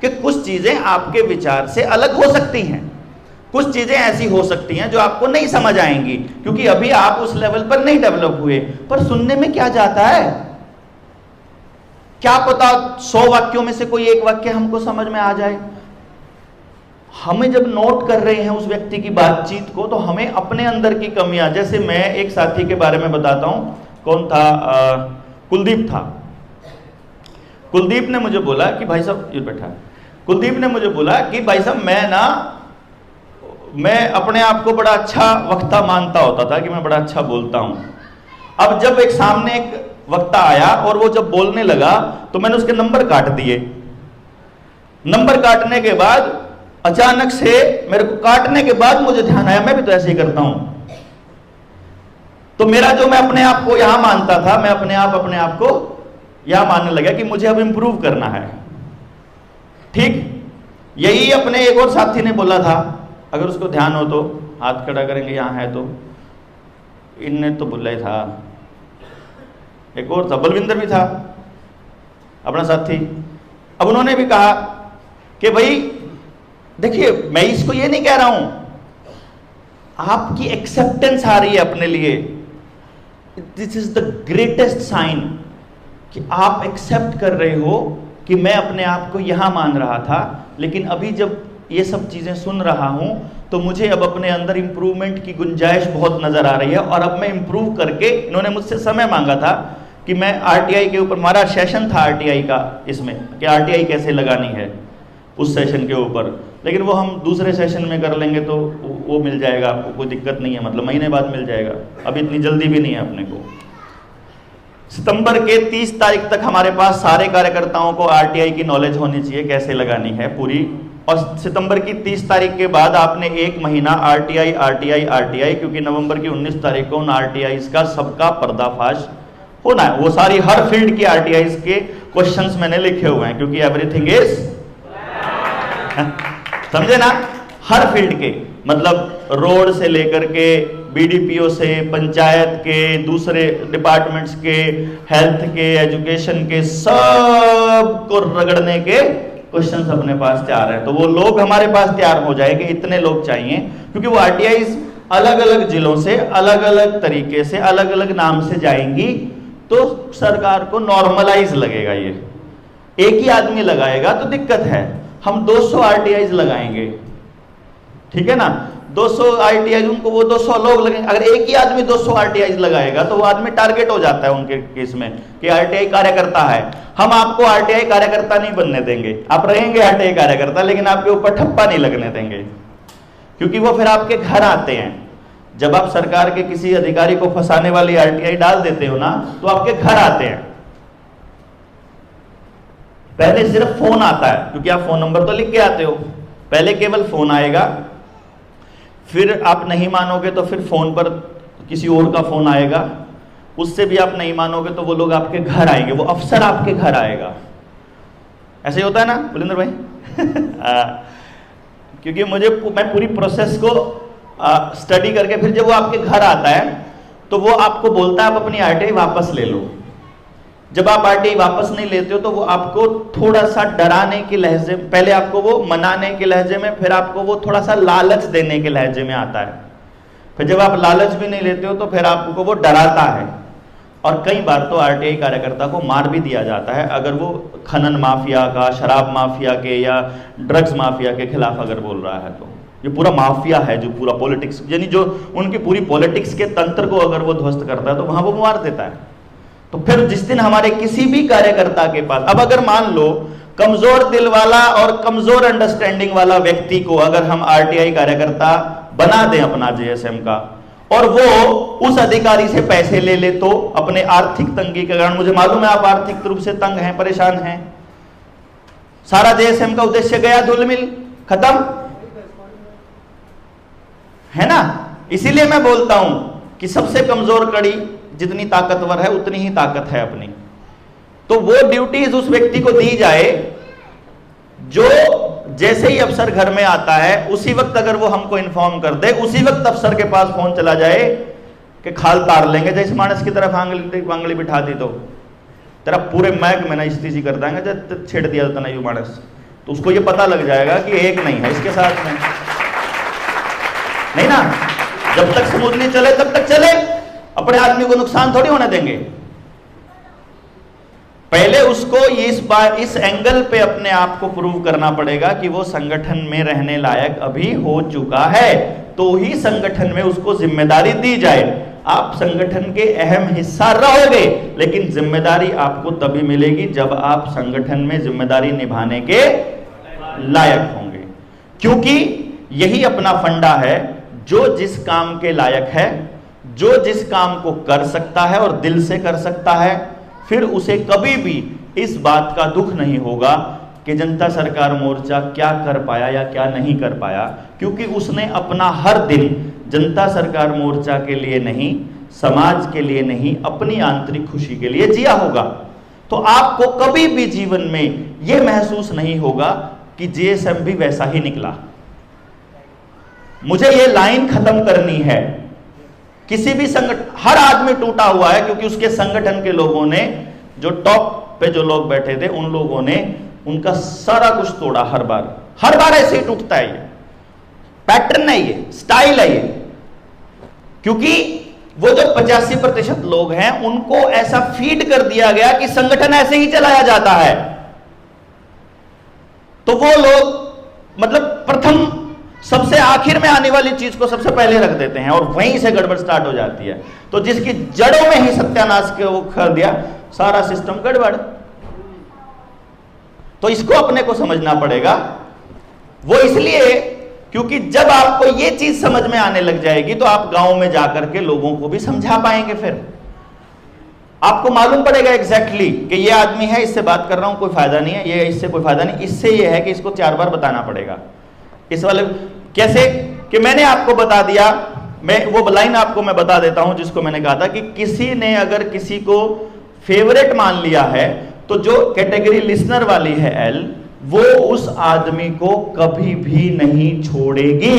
S1: कि कुछ चीजें आपके विचार से अलग हो सकती हैं, कुछ चीजें ऐसी हो सकती हैं जो आपको नहीं समझ आएंगी, क्योंकि अभी आप उस लेवल पर नहीं डेवलप हुए। पर सुनने में क्या जाता है, क्या पता 100 वाक्यों में से कोई एक वाक्य हमको समझ में आ जाए। हमें जब नोट कर रहे हैं उस व्यक्ति की बातचीत को, तो हमें अपने अंदर की कमियां, जैसे मैं एक साथी के बारे में बताता हूं, कौन था, कुलदीप था। कुलदीप ने मुझे बोला कि भाई साहब, ये बैठा, कुलदीप ने मुझे बोला कि भाई साहब मैं अपने आप को बड़ा अच्छा वक्ता मानता होता था कि मैं बड़ा अच्छा बोलता हूं। अब जब एक सामने एक वक्ता आया और वो जब बोलने लगा तो मैंने उसके नंबर काट दिए। नंबर काटने के बाद अचानक से मेरे को काटने के बाद मुझे ध्यान आया मैं भी तो ऐसे ही करता हूं। तो मेरा जो मैं अपने आप को यहां मानता था, मैं अपने आप को यहां मानने लगा कि मुझे अब इंप्रूव करना है। ठीक यही अपने एक और साथी ने बोला था, अगर उसको ध्यान हो तो हाथ खड़ा करेंगे, यहां है तो, इनने तो बोला ही था, एक और था, बलविंदर भी था अपना साथी। अब उन्होंने भी कहा कि भाई देखिए, मैं इसको ये नहीं कह रहा हूं, आपकी एक्सेप्टेंस आ रही है अपने लिए, this is the greatest sign कि आप एक्सेप्ट कर रहे हो कि मैं अपने आप को यहां मान रहा था, लेकिन अभी जब ये सब चीजें सुन रहा हूं तो मुझे अब अपने अंदर इंप्रूवमेंट की गुंजाइश बहुत नजर आ रही है। और अब मैं इंप्रूव करके, इन्होंने मुझसे समय मांगा था कि मैं आरटीआई के ऊपर, हमारा सेशन था आरटीआई का, इसमें कि आरटीआई कैसे लगानी है उस सेशन के ऊपर, लेकिन वो हम दूसरे सेशन में कर लेंगे तो वो मिल जाएगा आपको, कोई दिक्कत नहीं है, मतलब महीने बाद मिल जाएगा, अभी इतनी जल्दी भी नहीं है अपने को। सितंबर के 30 तारीख तक हमारे पास सारे कार्यकर्ताओं को आरटीआई की नॉलेज होनी चाहिए कैसे लगानी है पूरी। और सितंबर की 30 तारीख के बाद आपने 1 महीना आरटीआई, क्योंकि नवंबर की 19 तारीख को उन आरटीआई का सबका पर्दाफाश होना है। वो सारी हर फील्ड की आरटीआई के क्वेश्चंस मैंने लिखे हुए हैं, क्योंकि एवरीथिंग इज, समझे ना, हर फील्ड के, मतलब रोड से लेकर के बीडीपीओ से, पंचायत के, दूसरे डिपार्टमेंट्स के, हेल्थ के, एजुकेशन के, सब को रगड़ने के क्वेश्चंस अपने पास तैयार है। तो वो लोग हमारे पास तैयार हो जाएंगे, इतने लोग चाहिए, क्योंकि वो आरटीआई अलग अलग जिलों से, अलग अलग तरीके से, अलग अलग नाम से जाएंगी, तो सरकार को नॉर्मलाइज लगेगा। ये एक ही आदमी लगाएगा तो दिक्कत है, हम 200 आरटीआई लगाएंगे, ठीक है ना, 200 आरटीआई, उनको वो 200 लोग लगेंगे। अगर एक ही आदमी 200 आरटीआई लगाएगा तो वो आदमी टारगेट हो जाता है उनके केस में कि आरटीआई कार्यकर्ता है। हम आपको आरटीआई कार्यकर्ता नहीं बनने देंगे, आप रहेंगे आरटीआई कार्यकर्ता, लेकिन आपके ऊपर ठप्पा नहीं लगने देंगे, क्योंकि वो फिर आपके घर आते हैं। जब आप सरकार के किसी अधिकारी को फंसाने वाली आरटीआई डाल देते हो ना, तो आपके घर आते हैं। पहले सिर्फ फोन आता है, क्योंकि आप फोन नंबर तो लिख के आते हो, पहले केवल फोन आएगा, फिर आप नहीं मानोगे तो फिर फोन पर किसी और का फोन आएगा, उससे भी आप नहीं मानोगे तो वो लोग आपके घर आएंगे, वो अफसर आपके घर आएगा। ऐसे ही होता है ना बुलिंदर भाई? क्योंकि मैं पूरी प्रोसेस को स्टडी करके, फिर जब वो आपके घर आता है तो वो आपको बोलता है आप अपनी आरटीआई वापस ले लो। जब आप आरटीआई वापस नहीं लेते हो तो वो आपको थोड़ा सा डराने के लहजे, पहले आपको वो मनाने के लहजे में, फिर आपको वो थोड़ा सा लालच देने के लहजे में आता है। फिर जब आप लालच भी नहीं लेते हो तो फिर आपको वो डराता है। और कई बार तो आरटीआई कार्यकर्ता को मार भी दिया जाता है अगर वो खनन माफिया का, शराब माफिया के या ड्रग्स माफिया के खिलाफ अगर बोल रहा है। तो ये पूरा माफिया है जो पूरा पॉलिटिक्स, यानी जो उनकी पूरी पॉलिटिक्स के तंत्र को अगर वो ध्वस्त करता है तो वहां वो मार देता है। तो फिर जिस दिन हमारे किसी भी कार्यकर्ता के पास, अब अगर मान लो कमजोर दिल वाला और कमजोर अंडरस्टैंडिंग वाला व्यक्ति को अगर हम आरटीआई कार्यकर्ता बना दें अपना जेएसएम का, और वो उस अधिकारी से पैसे ले ले तो अपने आर्थिक तंगी के कारण, मुझे मालूम है आप आर्थिक रूप से तंग हैं, परेशान हैं, सारा जेएसएम का उद्देश्य गया धूलमिल, खत्म है ना। इसीलिए मैं बोलता हूं कि सबसे कमजोर कड़ी जितनी ताकतवर है उतनी ही ताकत है अपनी। तो वो ड्यूटीज उस व्यक्ति को दी जाए जो जैसे ही अफसर घर में आता है उसी वक्त अगर वो हमको इन्फॉर्म कर दे, उसी वक्त अफसर के पास फोन चला जाए कि खाल तार लेंगे, जैसे मानस की तरफ आंगली बिठा दी तो तेरा पूरे मैग में ना स्थिति कर देंगे, जब छेड़ दिया जाता ना यू मानस, तो उसको ये पता लग जाएगा कि एक नहीं है इसके साथ में, नहीं ना। जब तक स्मूथली चले तब तक चले, अपने आदमी को नुकसान थोड़ी होने देंगे। पहले उसको इस एंगल पे अपने आप को प्रूव करना पड़ेगा कि वो संगठन में रहने लायक अभी हो चुका है, तो ही संगठन में उसको जिम्मेदारी दी जाए। आप संगठन के अहम हिस्सा रहोगे, लेकिन जिम्मेदारी आपको तभी मिलेगी जब आप संगठन में जिम्मेदारी निभाने के लायक होंगे, क्योंकि यही अपना फंडा है। जो जिस काम के लायक है, जो जिस काम को कर सकता है और दिल से कर सकता है, फिर उसे कभी भी इस बात का दुख नहीं होगा कि जनता सरकार मोर्चा क्या कर पाया या क्या नहीं कर पाया, क्योंकि उसने अपना हर दिन जनता सरकार मोर्चा के लिए नहीं, समाज के लिए नहीं, अपनी आंतरिक खुशी के लिए जिया होगा। तो आपको कभी भी जीवन में यह महसूस नहीं होगा कि जेएसएम भी वैसा ही निकला। मुझे यह लाइन खत्म करनी है। किसी भी संगठन, हर आदमी टूटा हुआ है क्योंकि उसके संगठन के लोगों ने, जो टॉप पे जो लोग बैठे थे उन लोगों ने उनका सारा कुछ तोड़ा। हर बार ऐसे ही टूटता है, ये पैटर्न है, ये स्टाइल है ये, क्योंकि वो जो 85% लोग हैं उनको ऐसा फीड कर दिया गया कि संगठन ऐसे ही चलाया जाता है। तो वो लोग मतलब प्रथम सबसे आखिर में आने वाली चीज को सबसे पहले रख देते हैं और वहीं से गड़बड़ स्टार्ट हो जाती है। तो जिसकी जड़ों में ही सत्यानाश के वो कर दिया, सारा सिस्टम गड़बड़। तो इसको अपने को समझना पड़ेगा। वो इसलिए क्योंकि जब आपको ये चीज समझ में आने लग जाएगी तो आप गांव में जाकर के लोगों को भी समझा पाएंगे। फिर आपको मालूम पड़ेगा एग्जैक्टली कि ये आदमी है, इससे बात कर रहा हूं, कोई फायदा नहीं है, ये इससे कोई फायदा नहीं, इससे ये है कि इसको 4 बार बताना पड़ेगा। इस वाले कैसे कि मैंने आपको बता दिया, मैं वो लाइन आपको मैं बता देता हूं जिसको मैंने कहा था कि किसी ने अगर किसी को फेवरेट मान लिया है तो जो कैटेगरी लिसनर वाली है एल, वो उस आदमी को कभी भी नहीं छोड़ेगी।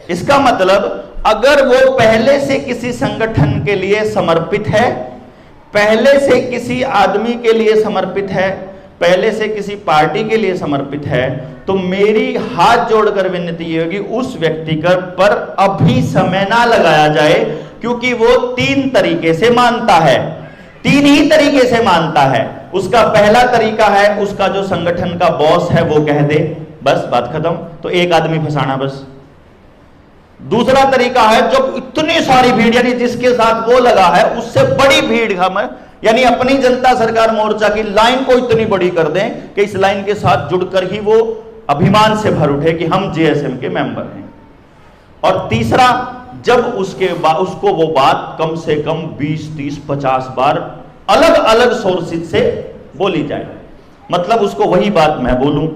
S1: इसका मतलब अगर वो पहले से किसी संगठन के लिए समर्पित है, पहले से किसी आदमी के लिए समर्पित है, पहले से किसी पार्टी के लिए समर्पित है, तो मेरी हाथ जोड़कर विनती ये होगी उस व्यक्ति पर अभी समय ना लगाया जाए, क्योंकि वो 3 तरीके से मानता है, 3 ही तरीके से मानता है। उसका पहला तरीका है, उसका जो संगठन का बॉस है वो कह दे, बस बात खत्म, तो एक आदमी फंसाना बस। दूसरा तरीका है जो इतनी सारी भीड़, यानी जिसके साथ वो लगा है उससे बड़ी भीड़ हम, यानी अपनी जनता सरकार मोर्चा की लाइन को इतनी बड़ी कर दें कि इस लाइन के साथ जुड़कर ही वो अभिमान से भर उठे कि हम जेएसएम के मेंबर हैं। और तीसरा, जब उसको वो बात कम से कम 20, 30, 50 बार अलग अलग सोर्सेज से बोली जाए, मतलब उसको वही बात मैं बोलूं,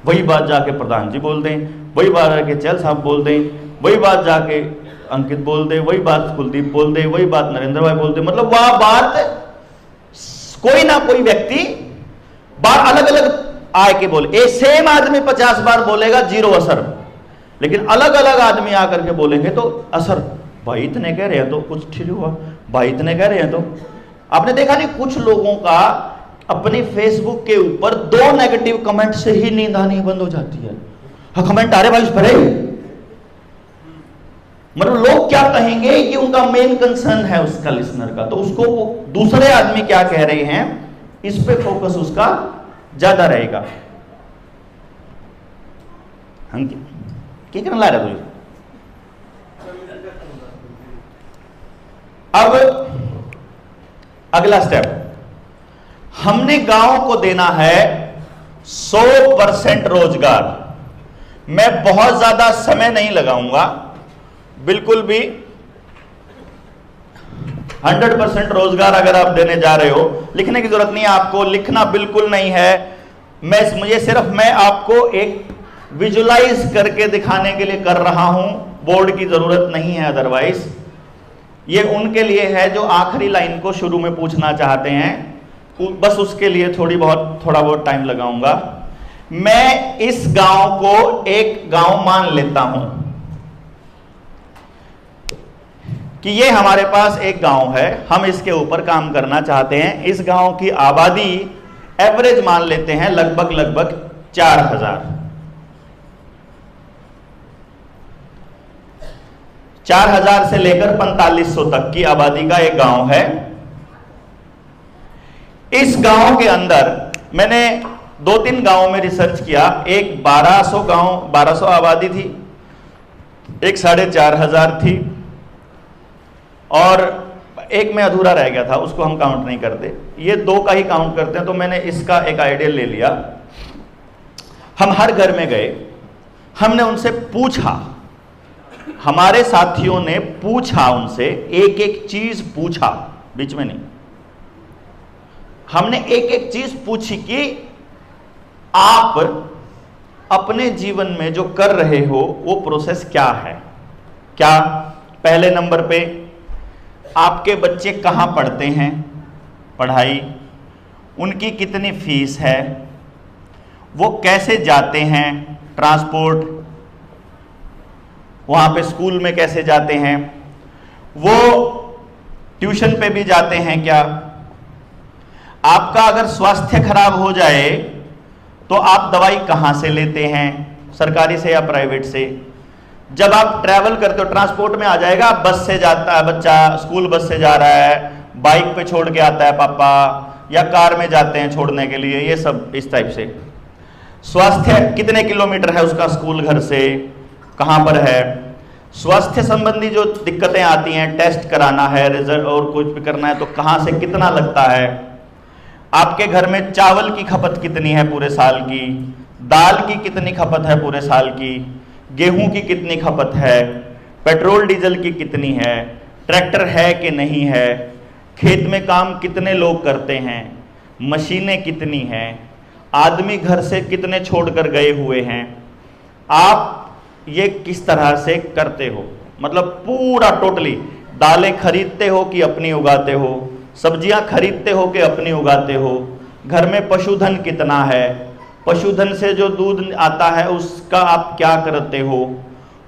S1: वही बात जाके प्रधान जी बोल दें, वही बात जाके चैल साहब बोल दें, वही बात जाके अंकित बोल दे, वही बात कुलदीप बोल दे, वही बात नरेंद्र भाई बोल दे, मतलब वह बात कोई ना कोई व्यक्ति बार अलग अलग आए के बोले। एक सेम आदमी 50 बार बोलेगा, 0 असर, लेकिन अलग अलग आदमी आकर के बोलेंगे तो असर। भाई इतने कह रहे हैं तो कुछ ठीक हुआ, भाई इतने कह रहे हैं तो आपने देखा नहीं, कुछ लोगों का अपने फेसबुक के ऊपर 2 नेगेटिव कमेंट से ही नींद आनी बंद हो जाती है। हाँ, कमेंट आ रहे भाई उस पर, मतलब लोग क्या कहेंगे कि उनका मेन कंसर्न है उसका लिसनर का, तो उसको वो दूसरे आदमी क्या कह रहे हैं इस पे फोकस उसका ज्यादा रहेगा। हम क्या करना ला रहे तुझे? अब अगला स्टेप, हमने गांव को देना है 100% रोजगार। मैं बहुत ज्यादा समय नहीं लगाऊंगा, बिल्कुल भी 100% रोजगार अगर आप देने जा रहे हो, लिखने की जरूरत नहीं है आपको, लिखना बिल्कुल नहीं है। मैं आपको एक विजुलाइज करके दिखाने के लिए कर रहा हूं, बोर्ड की जरूरत नहीं है। अदरवाइज ये उनके लिए है जो आखिरी लाइन को शुरू में पूछना चाहते हैं, बस उसके लिए थोड़ा बहुत टाइम लगाऊंगा। मैं इस गांव को एक गांव मान लेता हूं कि ये हमारे पास एक गांव है, हम इसके ऊपर काम करना चाहते हैं। इस गांव की आबादी एवरेज मान लेते हैं लगभग 4,000 से लेकर 4500 तक की आबादी का एक गांव है। इस गांव के अंदर मैंने 2-3 गांवों में रिसर्च किया। एक 1200 आबादी थी, एक 4,500 थी, और एक में अधूरा रह गया था, उसको हम काउंट नहीं करते, ये 2 का ही काउंट करते हैं। तो मैंने इसका एक आइडिया ले लिया। हम हर घर में गए, हमने उनसे पूछा, हमारे साथियों ने पूछा उनसे, एक चीज पूछा, बीच में नहीं, हमने एक चीज पूछी कि आप अपने जीवन में जो कर रहे हो वो प्रोसेस क्या है। क्या पहले नंबर पे आपके बच्चे कहां पढ़ते हैं, पढ़ाई, उनकी कितनी फीस है, वो कैसे जाते हैं, ट्रांसपोर्ट, वहां पे स्कूल में कैसे जाते हैं, वो ट्यूशन पे भी जाते हैं क्या, आपका अगर स्वास्थ्य खराब हो जाए तो आप दवाई कहां से लेते हैं, सरकारी से या प्राइवेट से। जब आप ट्रैवल करते हो, ट्रांसपोर्ट में आ जाएगा, बस से जाता है बच्चा, स्कूल बस से जा रहा है, बाइक पे छोड़ के आता है पापा, या कार में जाते हैं छोड़ने के लिए, ये सब इस टाइप से। स्वास्थ्य कितने किलोमीटर है उसका स्कूल घर से, कहां पर है, स्वास्थ्य संबंधी जो दिक्कतें आती हैं, टेस्ट कराना है, रिजल्ट और कुछ भी करना है तो कहां से कितना लगता है, आपके घर में चावल की खपत कितनी है पूरे साल की, दाल की कितनी खपत है पूरे साल की, गेहूं की कितनी खपत है, पेट्रोल डीजल की कितनी है, ट्रैक्टर है कि नहीं है, खेत में काम कितने लोग करते हैं, मशीनें कितनी हैं, आदमी घर से कितने छोड़कर गए हुए हैं, आप ये किस तरह से करते हो, मतलब पूरा टोटली। दालें खरीदते हो कि अपनी उगाते हो, सब्जियां खरीदते हो कि अपनी उगाते हो, घर में पशुधन कितना है, पशुधन से जो दूध आता है उसका आप क्या करते हो,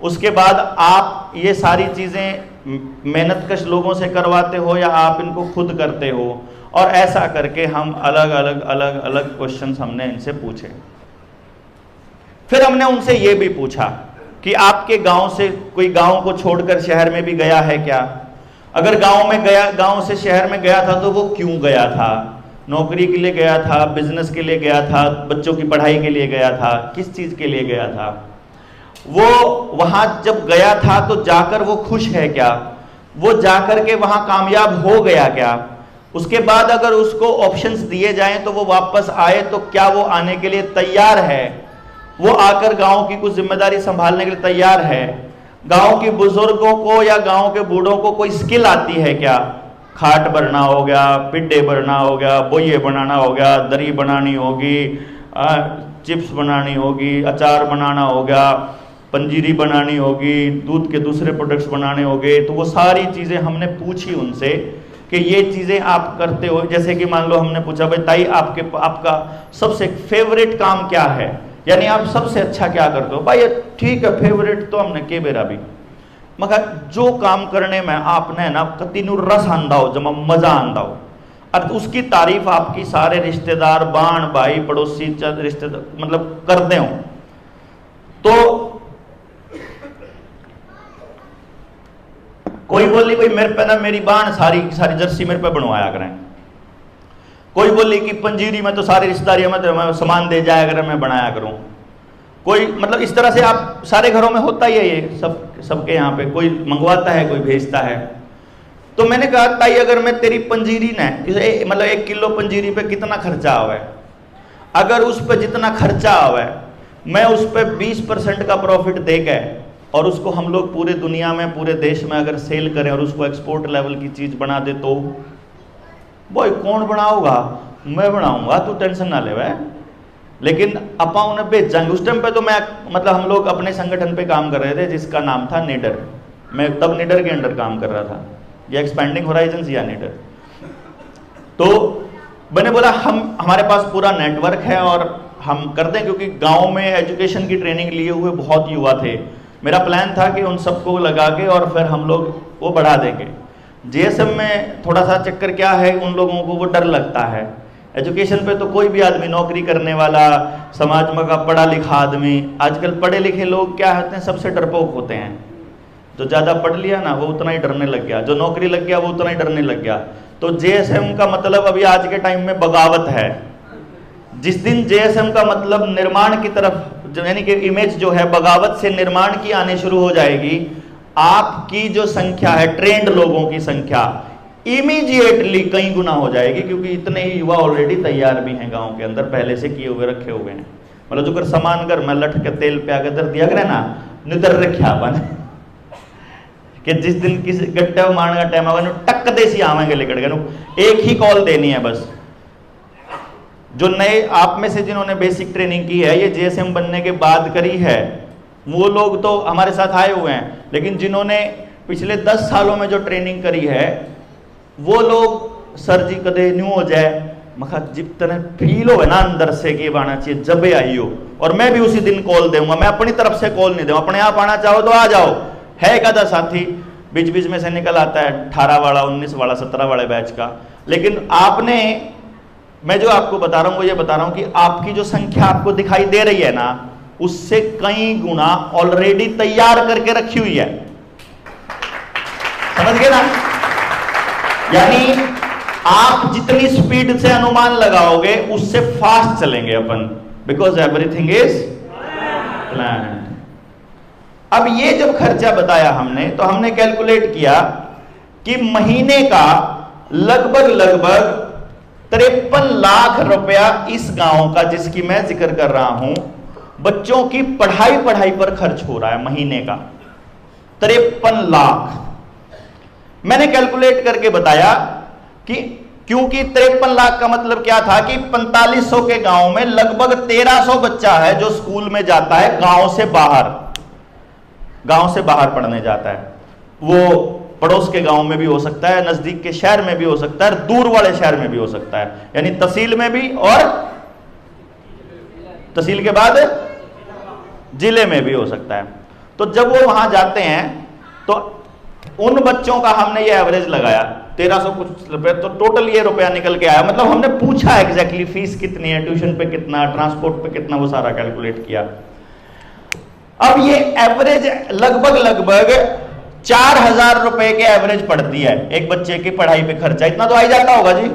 S1: उसके बाद आप ये सारी चीज़ें मेहनतकश लोगों से करवाते हो या आप इनको खुद करते हो। और ऐसा करके हम अलग अलग क्वेश्चंस हमने इनसे पूछे। फिर हमने उनसे ये भी पूछा कि आपके गांव से कोई गांव को छोड़कर शहर में भी गया है क्या, अगर गांव से शहर में गया था तो वो क्यों गया था, नौकरी के लिए गया था, बिजनेस के लिए गया था, बच्चों की पढ़ाई के लिए गया था, किस चीज के लिए गया था, वो वहां जब गया था तो जाकर वो खुश है क्या, वो जाकर के वहां कामयाब हो गया क्या, उसके बाद अगर उसको ऑप्शंस दिए जाएं तो वो वापस आए तो क्या वो आने के लिए तैयार है, वो आकर गांव की कुछ जिम्मेदारी संभालने के लिए तैयार है, गांव के बुजुर्गों को या गांव के बूढ़ों को कोई स्किल आती है क्या, खाट भरना हो गया, पिड्डे भरना हो गया, बोइये बनाना हो गया, दरी बनानी होगी, चिप्स बनानी होगी, अचार बनाना हो गया, पंजीरी बनानी होगी, दूध के दूसरे प्रोडक्ट्स बनाने होंगे। तो वो सारी चीज़ें हमने पूछी उनसे कि ये चीज़ें आप करते हो। जैसे कि मान लो हमने पूछा भाई ताई आपका सबसे फेवरेट काम क्या है, यानी आप सबसे अच्छा क्या करते हो। भाई ठीक है फेवरेट तो हमने के बेरा भी, मगर जो काम करने में आपने ना कतिनु रस आंदा हो, जब मजा आंदा हो, और उसकी तारीफ आपकी सारे रिश्तेदार, बाण भाई पड़ोसी रिश्तेदार मतलब करते हो, तो कोई बोली भाई मेरे पे ना मेरी बाण सारी जर्सी मेरे पे बनवाया करें, कोई बोली कि पंजीरी में तो सारी रिश्तेदारी में तो मैं सामान दे जाया करें, मैं बनाया करूं, कोई मतलब इस तरह से आप सारे घरों में होता ही है ये सबके यहाँ पे, कोई मंगवाता है कोई भेजता है। तो मैंने कहा ताई अगर मैं तेरी पंजीरी ना मतलब 1 किलो पंजीरी पे कितना खर्चा आवे, अगर उस पर जितना खर्चा आवे मैं उस पर 20% का प्रॉफिट देके और उसको हम लोग पूरे दुनिया में पूरे देश में अगर सेल करें और उसको एक्सपोर्ट लेवल की चीज बना दे तो भाई कौन बनाऊंगा, मैं बनाऊंगा, तू टेंशन ना ले। लेकिन अपा उन्हें भेजाएंगे। उस टाइम पे तो मैं मतलब हम लोग अपने संगठन पे काम कर रहे थे जिसका नाम था निडर, मैं तब निडर के अंडर काम कर रहा था, या एक्सपेंडिंग होराइजन्स या निडर। तो मैंने बोला हमारे पास पूरा नेटवर्क है और हम करते हैं, क्योंकि गांव में एजुकेशन की ट्रेनिंग लिए हुए बहुत युवा थे। मेरा प्लान था कि उन सबको लगा के और फिर हम लोग वो बढ़ा देंगे। जेएसएम में थोड़ा सा चक्कर क्या है, उन लोगों को वो डर लगता है। एजुकेशन पे तो कोई भी आदमी नौकरी करने वाला, समाज में का पढ़ा लिखा आदमी, आजकल पढ़े लिखे लोग क्या होते हैं, सबसे डरपोक होते हैं। जो ज़्यादा पढ़ लिया ना वो उतना ही डरने लग गया, जो नौकरी लग गया वो उतना ही डरने लग गया। तो जेएसएम का मतलब अभी आज के टाइम में बगावत है। जिस दिन जेएसएम का मतलब निर्माण की तरफ, यानी कि इमेज जो है बगावत से निर्माण की आने शुरू हो जाएगी, आपकी जो संख्या है ट्रेंड लोगों की संख्या इमीडिएटली कई गुना हो जाएगी, क्योंकि इतने ही युवा ऑलरेडी तैयार भी हैं गांव के अंदर, पहले से किए हुए रखे हुए हैं। मतलब जो कर सामान कर मैं लट के तेल पे आगे दर दिया करे ना, नितर रखा अपन कि जिस दिन किसी गट्टे मारने का टाइम आएगा टक देसी आवेंगे लेकर के, एक ही कॉल देनी है बस। जो नए आप में से जिन्होंने बेसिक ट्रेनिंग की है, ये जेएसएम बनने के बाद करी है, वो लोग तो हमारे साथ आए हुए हैं, लेकिन जिन्होंने पिछले 10 सालों में जो ट्रेनिंग करी है वो लोग सर जी कदे न्यू हो जाए मखा जितने फील हो ना अंदर से कि आना चाहिए जब आई हो, और मैं भी उसी दिन कॉल दूंगा। मैं अपनी तरफ से कॉल नहीं दूंगा, अपने आप आना चाहो तो आ जाओ। है एक आधा साथी बीच बीच में से निकल आता है 18 वाला 19 वाला 17 वाले बैच का, लेकिन आपने, मैं जो आपको बता रहा हूं वो ये बता रहा हूं कि आपकी जो संख्या आपको दिखाई दे रही है ना, उससे कई गुना ऑलरेडी तैयार करके रखी हुई है। समझ गए ना? यानी आप जितनी स्पीड से अनुमान लगाओगे उससे फास्ट चलेंगे अपन, बिकॉज एवरीथिंग इज प्लान। अब ये जब खर्चा बताया हमने, तो हमने कैलकुलेट किया कि महीने का लगभग 53 लाख रुपया इस गांव का, जिसकी मैं जिक्र कर रहा हूं, बच्चों की पढ़ाई पर खर्च हो रहा है महीने का 53 लाख। मैंने कैलकुलेट करके बताया कि क्योंकि 53 लाख का मतलब क्या था कि 4500 के गांव में लगभग 1300 बच्चा है जो स्कूल में जाता है गांव से बाहर पढ़ने जाता है। वो पड़ोस के गांव में भी हो सकता है, नजदीक के शहर में भी हो सकता है, दूर वाले शहर में भी हो सकता है, यानी तहसील में भी और तहसील के बाद जिले में भी हो सकता है। तो जब वो वहां जाते हैं तो उन बच्चों का हमने ये एवरेज लगाया 1300 कुछ रुपए, तो टोटल ये रुपया निकल के आया। मतलब हमने पूछा एग्जैक्टली फीस कितनी है, ट्यूशन पे कितना, ट्रांसपोर्ट पे कितना, वो सारा कैलकुलेट किया। अब ये एवरेज लगभग 4000 रुपए के एवरेज पड़ती है एक बच्चे की पढ़ाई पे खर्चा। इतना तो आ ही जाता होगा जी,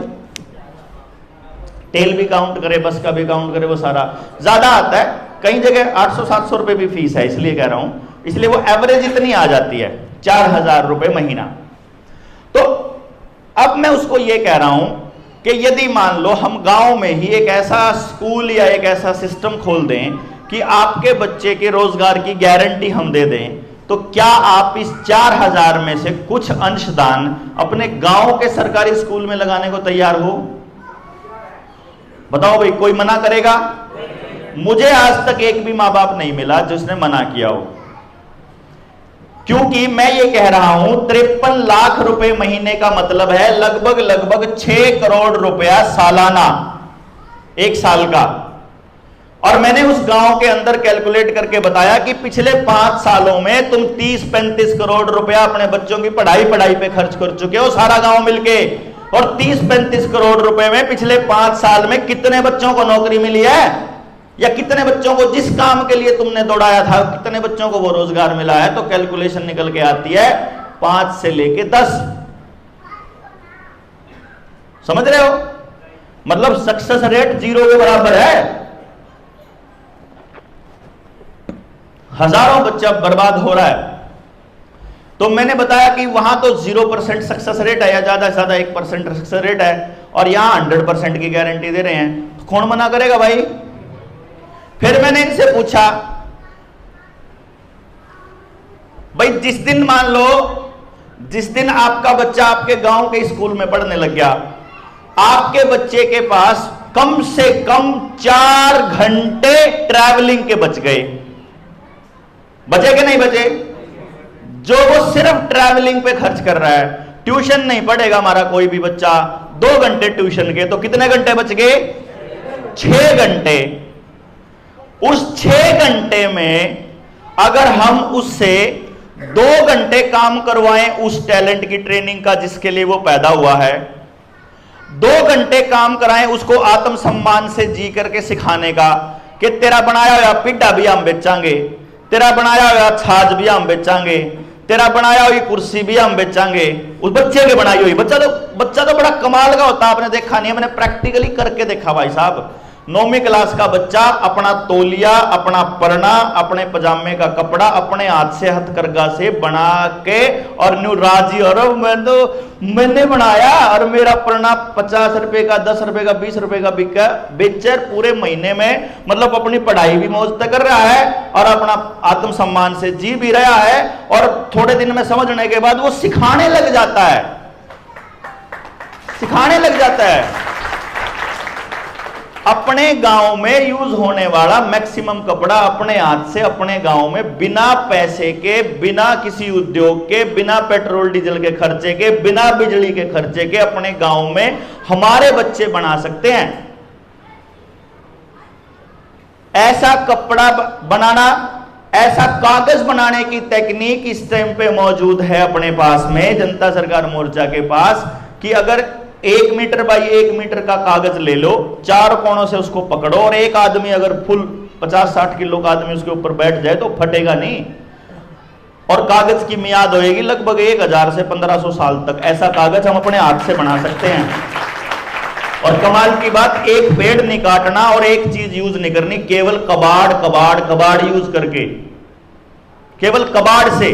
S1: तेल भी काउंट करे, बस का भी काउंट करे, वो सारा ज्यादा आता है। कई जगह 800-700 रुपए भी फीस है, इसलिए कह रहा हूं, इसलिए वो एवरेज इतनी आ जाती है 4000 रुपए महीना। तो अब मैं उसको ये कह रहा हूं कि यदि मान लो हम गांव में ही एक ऐसा स्कूल या एक ऐसा सिस्टम खोल दें कि आपके बच्चे के रोजगार की गारंटी हम दे दें, तो क्या आप इस 4000 में से कुछ अंशदान अपने गांव के सरकारी स्कूल में लगाने को तैयार हो? बताओ भाई, कोई मना करेगा? मुझे आज तक एक भी मां बाप नहीं मिला जिसने मना किया हो, क्योंकि मैं ये कह रहा हूं 53 लाख रुपए महीने का मतलब है लगभग 6 करोड़ रुपया सालाना, एक साल का। और मैंने उस गांव के अंदर कैलकुलेट करके बताया कि पिछले 5 सालों में तुम 30-35 करोड़ रुपया अपने बच्चों की पढ़ाई पे खर्च कर चुके हो, सारा गांव मिलके। और 30-35 करोड़ रुपए में पिछले 5 साल में कितने बच्चों को नौकरी मिली है, या कितने बच्चों को जिस काम के लिए तुमने दौड़ाया था कितने बच्चों को वो रोजगार मिला है? तो कैलकुलेशन निकल के आती है 5 से लेके 10। समझ रहे हो? मतलब सक्सेस रेट 0 के बराबर है। हजारों बच्चा बर्बाद हो रहा है। तो मैंने बताया कि वहां तो 0% सक्सेस रेट है, या ज्यादा से ज्यादा 1% सक्सेस रेट है, और यहां 100% की गारंटी दे रहे हैं। तो कौन मना करेगा भाई? फिर मैंने इनसे पूछा, भाई जिस दिन मान लो जिस दिन आपका बच्चा आपके गांव के स्कूल में पढ़ने लग गया, आपके बच्चे के पास कम से कम 4 घंटे ट्रैवलिंग के बच गए, बचे कि नहीं बचे? जो वो सिर्फ ट्रैवलिंग पे खर्च कर रहा है, ट्यूशन नहीं पढ़ेगा हमारा कोई भी बच्चा 2 घंटे ट्यूशन के, तो कितने घंटे बच गए? 6 घंटे। उस 6 घंटे में अगर हम उससे 2 घंटे काम करवाएं उस टैलेंट की ट्रेनिंग का जिसके लिए वो पैदा हुआ है, 2 घंटे काम कराएं उसको आत्मसम्मान से जी करके सिखाने का कि तेरा बनाया हुआ पिड्डा भी हम बेचांगे, तेरा बनाया हुआ छाछ भी हम बेचांगे, तेरा बनाया हुई कुर्सी भी हम बेचांगे। उस बच्चे के बनाई हुई, बच्चा तो बड़ा कमाल का होता है, आपने देखा नहीं है, मैंने प्रैक्टिकली करके देखा भाई साहब। 9वीं क्लास का बच्चा अपना तौलिया, अपना परना, अपने पजामे का कपड़ा अपने हाथ से हथकरघा से बना के और न्यू राजी, और मैंने बनाया और मेरा परना 50 रुपए का, 10 रुपए का, 20 रुपए का बिका, बेचर पूरे महीने में, मतलब अपनी पढ़ाई भी मौज तक कर रहा है और अपना आत्मसम्मान से जी भी रहा है, और थोड़े दिन में समझने के बाद वो सिखाने लग जाता है, सिखाने लग जाता है। अपने गांव में यूज होने वाला मैक्सिमम कपड़ा अपने हाथ से अपने गांव में बिना पैसे के, बिना किसी उद्योग के, बिना पेट्रोल डीजल के खर्चे के, बिना बिजली के खर्चे के अपने गांव में हमारे बच्चे बना सकते हैं। ऐसा कपड़ा बनाना, ऐसा कागज बनाने की टेक्निक इस टाइम पे मौजूद है अपने पास में, जनता सरकार मोर्चा के पास, कि अगर 1 मीटर बाई 1 मीटर का कागज ले लो, 4 कोनों से उसको पकड़ो, और एक आदमी अगर फुल 50-60 किलो का आदमी उसके ऊपर बैठ जाए तो फटेगा नहीं, और कागज की मियाद होएगी लगभग 1000 से 1500 साल तक। ऐसा कागज हम अपने हाथ से बना सकते हैं। और कमाल की बात, एक पेड़ नहीं काटना और एक चीज यूज नहीं करनी, केवल कबाड़ यूज करके, केवल कबाड़ से,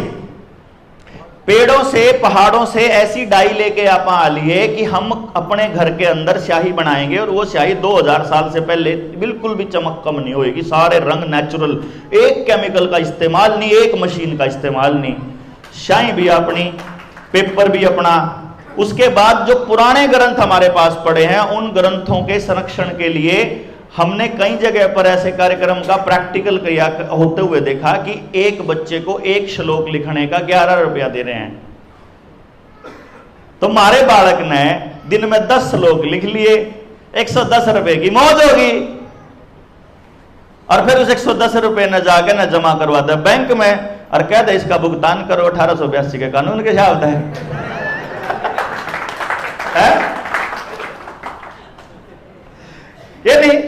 S1: पेड़ों से, पहाड़ों से ऐसी डाई लेके आप आ लिए कि हम अपने घर के अंदर स्याही बनाएंगे, और वो स्याही 2000 साल से पहले बिल्कुल भी चमक कम नहीं होएगी, सारे रंग नेचुरल, एक केमिकल का इस्तेमाल नहीं, एक मशीन का इस्तेमाल नहीं, स्याही भी अपनी, पेपर भी अपना। उसके बाद जो पुराने ग्रंथ हमारे पास पड़े हैं, उन ग्रंथों के संरक्षण के लिए हमने कई जगह पर ऐसे कार्यक्रम का प्रैक्टिकल किया होते हुए देखा कि एक बच्चे को 1 श्लोक लिखने का 11 रुपया दे रहे हैं। तो हमारे बालक ने दिन में 10 श्लोक लिख लिए, 110 रुपए की मौज होगी, और फिर उस 110 रुपए न जाके न जमा करवा दे बैंक में और कह दे इसका भुगतान करो 1882 के कानून के हिसाब है? ये नहीं,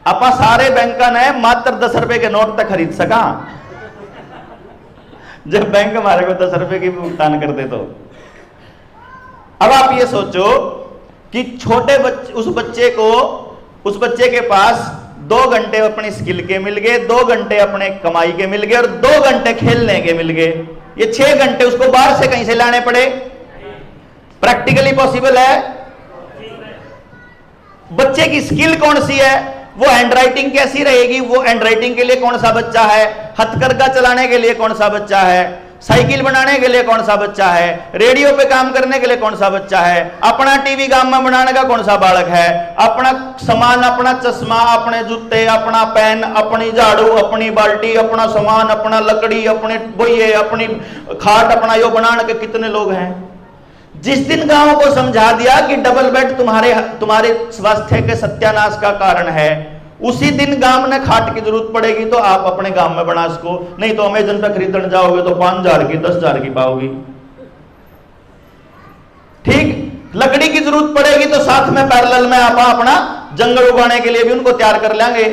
S1: अपा सारे बैंका ने मात्र 10 रुपए के नोट तक खरीद सका, जब बैंक हमारे को 10 रुपए की भुगतान करते। तो अब आप ये सोचो कि छोटे बच्चे, उस बच्चे के पास 2 घंटे अपनी स्किल के मिल गए, 2 घंटे अपने कमाई के मिल गए, और 2 घंटे खेलने के मिल गए। ये 6 घंटे उसको बाहर से कहीं से लाने पड़े? प्रैक्टिकली पॉसिबल है? बच्चे की स्किल कौन सी है, वो हैंडराइटिंग कैसी रहेगी, वो हैंडराइटिंग के लिए कौन सा बच्चा है, हथकरघा चलाने के लिए कौन सा बच्चा है, साइकिल बनाने के लिए कौन सा बच्चा है, रेडियो पे काम करने के लिए कौन सा बच्चा है, अपना टीवी गांव में बनाने का कौन सा बालक है, अपना सामान, अपना चश्मा, अपने जूते, अपना पेन, अपनी झाड़ू, अपनी बाल्टी, अपना सामान, अपना लकड़ी, अपने बोइये, अपनी खाट, अपना यो बनाने के कितने लोग हैं। जिस दिन गांव को समझा दिया कि डबल बेड तुम्हारे स्वास्थ्य के सत्यानाश का कारण है, उसी दिन गांव ने खाट की जरूरत पड़ेगी तो आप अपने गांव में बना सको, नहीं तो अमेजन पे खरीदने जाओगे तो 5000 की 10,000 की पाओगी। ठीक, लकड़ी की जरूरत पड़ेगी तो साथ में पैरेलल में आप अपना जंगल उगाने के लिए भी उनको तैयार कर लेंगे।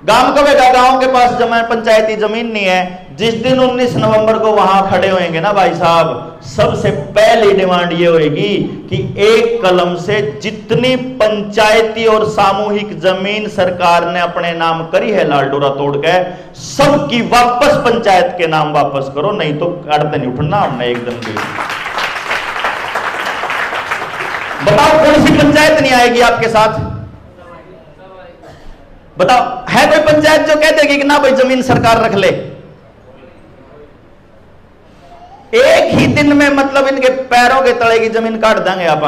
S1: गांव कब है, गांव के पास जमीन, पंचायती जमीन नहीं है। जिस दिन 19 नवंबर को वहां खड़े होंगे ना भाई साहब, सबसे पहली डिमांड ये होगी कि एक कलम से जितनी पंचायती और सामूहिक जमीन सरकार ने अपने नाम करी है लालडोरा तोड़ के, सबकी वापस पंचायत के नाम वापस करो, नहीं तो काटते नहीं उठना हमने एक दिन भी। बताओ कौन सी पंचायत नहीं आएगी आपके साथ? बताओ, है कोई पंचायत जो कह देगी कि ना भाई जमीन सरकार रख ले? एक ही दिन में मतलब इनके पैरों के तले की जमीन काट देंगे आप।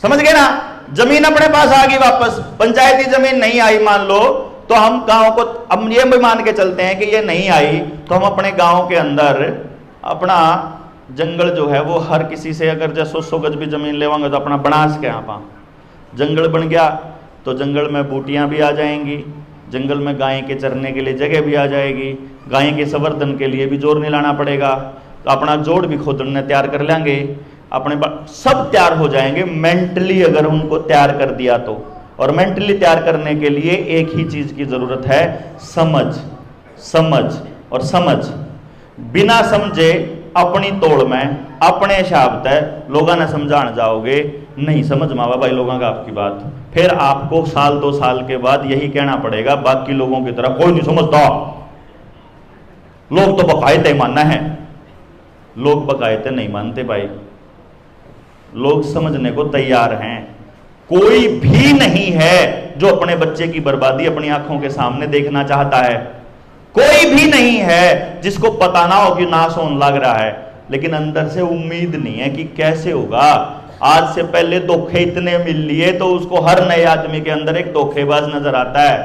S1: समझ गए ना? जमीन अपने पास आ गई वापस, पंचायती जमीन नहीं आई मान लो, तो हम गांव को, हम ये भी मान के चलते हैं कि ये नहीं आई, तो हम अपने गांव के अंदर अपना जंगल जो है वो हर किसी से अगर जैसे 100 गज भी जमीन लेवांगे तो अपना बनास के आप जंगल बन गया, तो जंगल में बूटियां भी आ जाएंगी, जंगल में गाय के चरने के लिए जगह भी आ जाएगी, गाय के संवर्धन के लिए भी जोर नहीं लाना पड़ेगा, तो अपना जोड़ भी खुद ने तैयार कर लेंगे, अपने सब तैयार हो जाएंगे मेंटली अगर उनको तैयार कर दिया तो। और मेंटली तैयार करने के लिए एक ही चीज की जरूरत है, समझ, समझ और समझ। बिना समझे अपनी तोड़ में अपने हिसाब तय लोगों ने समझाने जाओगे, नहीं समझ मावा भाई लोगों का आपकी बात, फिर आपको साल 2 साल के बाद यही कहना पड़ेगा बाकी लोगों की तरह कोई नहीं समझता, लोग तो बकायदे मानना है। लोग बकायदे नहीं मानते भाई, लोग समझने को तैयार हैं। कोई भी नहीं है जो अपने बच्चे की बर्बादी अपनी आंखों के सामने देखना चाहता है, कोई भी नहीं है जिसको पता ना हो कि नाश होने लग रहा है, लेकिन अंदर से उम्मीद नहीं है कि कैसे होगा। आज से पहले धोखे इतने मिल लिए तो उसको हर नए आदमी के अंदर एक धोखेबाज नजर आता है।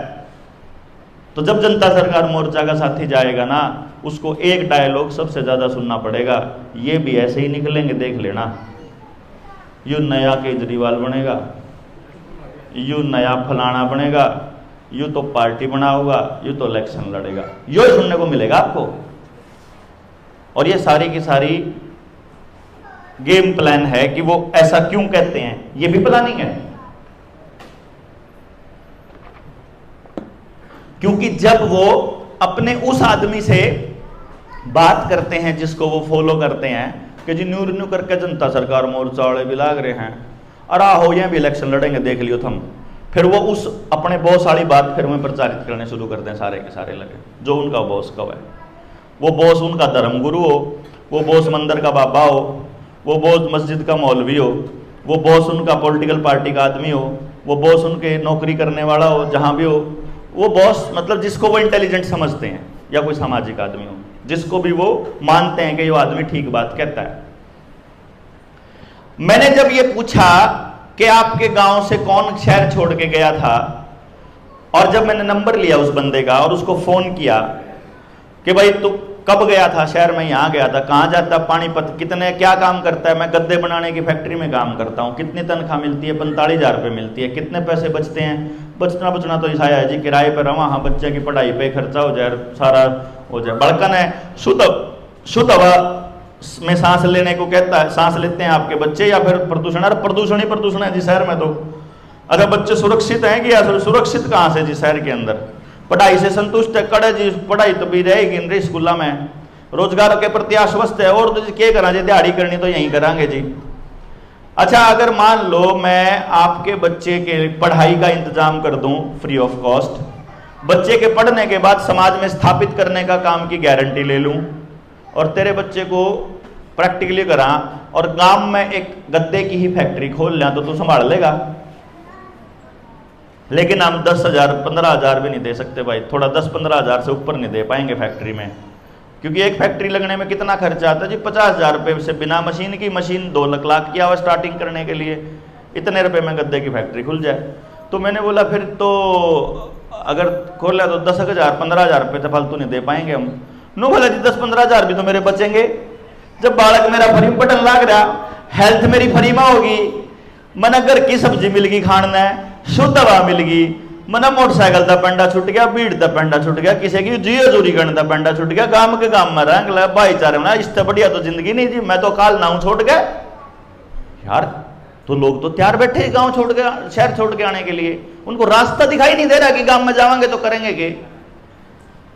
S1: तो जब जनता सरकार मोर्चा का साथी जाएगा ना, उसको एक डायलॉग सबसे ज्यादा सुनना पड़ेगा, ये भी ऐसे ही निकलेंगे देख लेना, यू नया केजरीवाल बनेगा, यू नया फलाना बनेगा, यू तो पार्टी बनाऊंगा, यू तो इलेक्शन लड़ेगा, यो सुनने को मिलेगा आपको। और ये सारी की सारी गेम प्लान है कि वो ऐसा क्यों कहते हैं, ये भी प्लानिंग है। क्योंकि जब वो अपने उस आदमी से बात करते हैं जिसको वो फॉलो करते हैं कि जी न्यू रिन्यू करके जनता सरकार मोर्चा वाले भी लाग रहे हैं, अरा हो ये भी इलेक्शन लड़ेंगे देख लियो तुम, फिर वो उस अपने बॉस वाली बात फिर में प्रचारित करने शुरू करते हैं, सारे के सारे लगे जो उनका बॉस कब है, वो बॉस उनका धर्मगुरु हो, वो बॉस मंदिर का बाबा हो, वो बॉस मस्जिद का मौलवी हो, वो बॉस उनका पॉलिटिकल पार्टी का आदमी हो, वो बॉस उनके नौकरी करने वाला हो, जहां भी हो वो बॉस, मतलब जिसको वो इंटेलिजेंट समझते हैं, या कोई सामाजिक आदमी हो जिसको भी वो मानते हैं कि ये आदमी ठीक बात कहता है। मैंने जब ये पूछा कि आपके गांव से कौन शहर छोड़ के गया था, और जब मैंने नंबर लिया उस बंदे का और उसको फोन किया कि भाई तू कब गया था शहर में, यहाँ गया था, कहाँ जाता, पानीपत, कितने, क्या काम करता है, मैं गद्दे बनाने की फैक्ट्री में काम करता हूँ, कितनी तनख्वाह मिलती है, 45,000 रुपये मिलती है, कितने पैसे बचते हैं, बचना तो ऐसा है जी किराए पर रहा, हाँ बच्चे की पढ़ाई पे खर्चा हो जाए, सारा हो जाए, बड़कन है, शुद्ध हवा में सांस लेने को कहता है, सांस लेते हैं आपके बच्चे या फिर प्रदूषण? अरे प्रदूषण ही प्रदूषण है जी शहर में तो। अगर बच्चे सुरक्षित हैं कि सुरक्षित कहाँ से जी शहर के अंदर, पढ़ाई से संतुष्ट है, कड़े जी पढ़ाई तो भी रहेगी इन स्कूल में, रोजगार के प्रति आश्वस्त है, और तो जी क्या करा जी, दिहाड़ी करनी तो यहीं करांगे जी। अच्छा अगर मान लो मैं आपके बच्चे के पढ़ाई का इंतजाम कर दूं फ्री ऑफ कॉस्ट, बच्चे के पढ़ने के बाद समाज में स्थापित करने का काम की गारंटी ले लूं, और तेरे बच्चे को प्रैक्टिकली करा और गांव में एक गद्दे की ही फैक्ट्री खोल लें, तो तू संभाल लेगा? लेकिन हम 10,000 15,000 भी नहीं दे सकते भाई, थोड़ा 10-15 हज़ार से ऊपर नहीं दे पाएंगे फैक्ट्री में, क्योंकि एक फैक्ट्री लगने में कितना खर्चा आता है जी, 50,000 रुपये से बिना मशीन की, मशीन 2 लाख किया हुआ स्टार्टिंग करने के लिए, इतने रुपए में गद्दे की फैक्ट्री खुल जाए। तो मैंने बोला फिर तो अगर खोला तो 10,000 15,000 रुपये तो फालतू नहीं दे पाएंगे हम। नो बोला जी 10-15 हज़ार भी तो मेरे बचेंगे, जब बालक मेरा फ्री बटन लग रहा, हेल्थ मेरी फ्री में होगी, मन घर की सब्जी मिल गई खाना है, शुद्ध हवा मिल गई, मना मोटरसाइकिल का पंडा छुट गया, भीड़ का पंडा छुट गया, किसी की जियो चोरी करने का पंडा छुट गया, गांव के गांव में रंग भाईचारे में, इससे बढ़िया तो जिंदगी नहीं जी। मैं तो काल नाऊ छोड़ गया यार। तो लोग तो तैयार बैठे गांव छोड़ के, शहर छोड़ के आने के लिए। उनको रास्ता दिखाई नहीं दे रहा कि गांव में जाएंगे तो करेंगे के,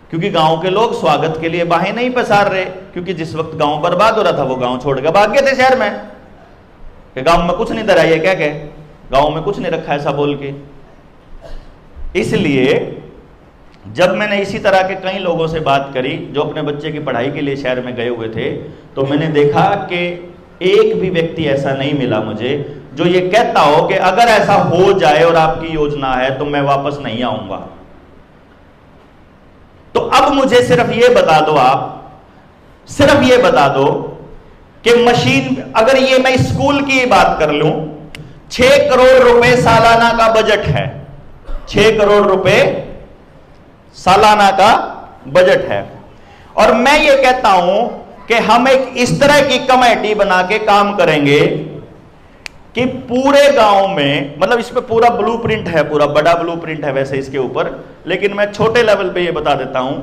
S1: क्योंकि गांव के लोग स्वागत के लिए बाहें नहीं पसार रहे। क्योंकि जिस वक्त गांव बर्बाद हो रहा था वो गांव छोड़ के भाग गए थे शहर में, कि गांव में कुछ नहीं धरा, ये क्या कहे गांव में कुछ नहीं रखा, ऐसा बोल के। इसलिए जब मैंने इसी तरह के कई लोगों से बात करी जो अपने बच्चे की पढ़ाई के लिए शहर में गए हुए थे, तो मैंने देखा कि एक भी व्यक्ति ऐसा नहीं मिला मुझे जो ये कहता हो कि अगर ऐसा हो जाए और आपकी योजना है तो मैं वापस नहीं आऊंगा। तो अब मुझे सिर्फ ये बता दो, आप सिर्फ ये बता दो कि मशीन, अगर ये मैं स्कूल की बात कर लूं, 6 करोड़ रुपए सालाना का बजट है, 6 करोड़ रुपए सालाना का बजट है। और मैं ये कहता हूं कि हम एक इस तरह की कमेटी बना के काम करेंगे कि पूरे गांव में, मतलब इस पे पूरा ब्लूप्रिंट है, पूरा बड़ा ब्लूप्रिंट है वैसे इसके ऊपर, लेकिन मैं छोटे लेवल पे ये बता देता हूं।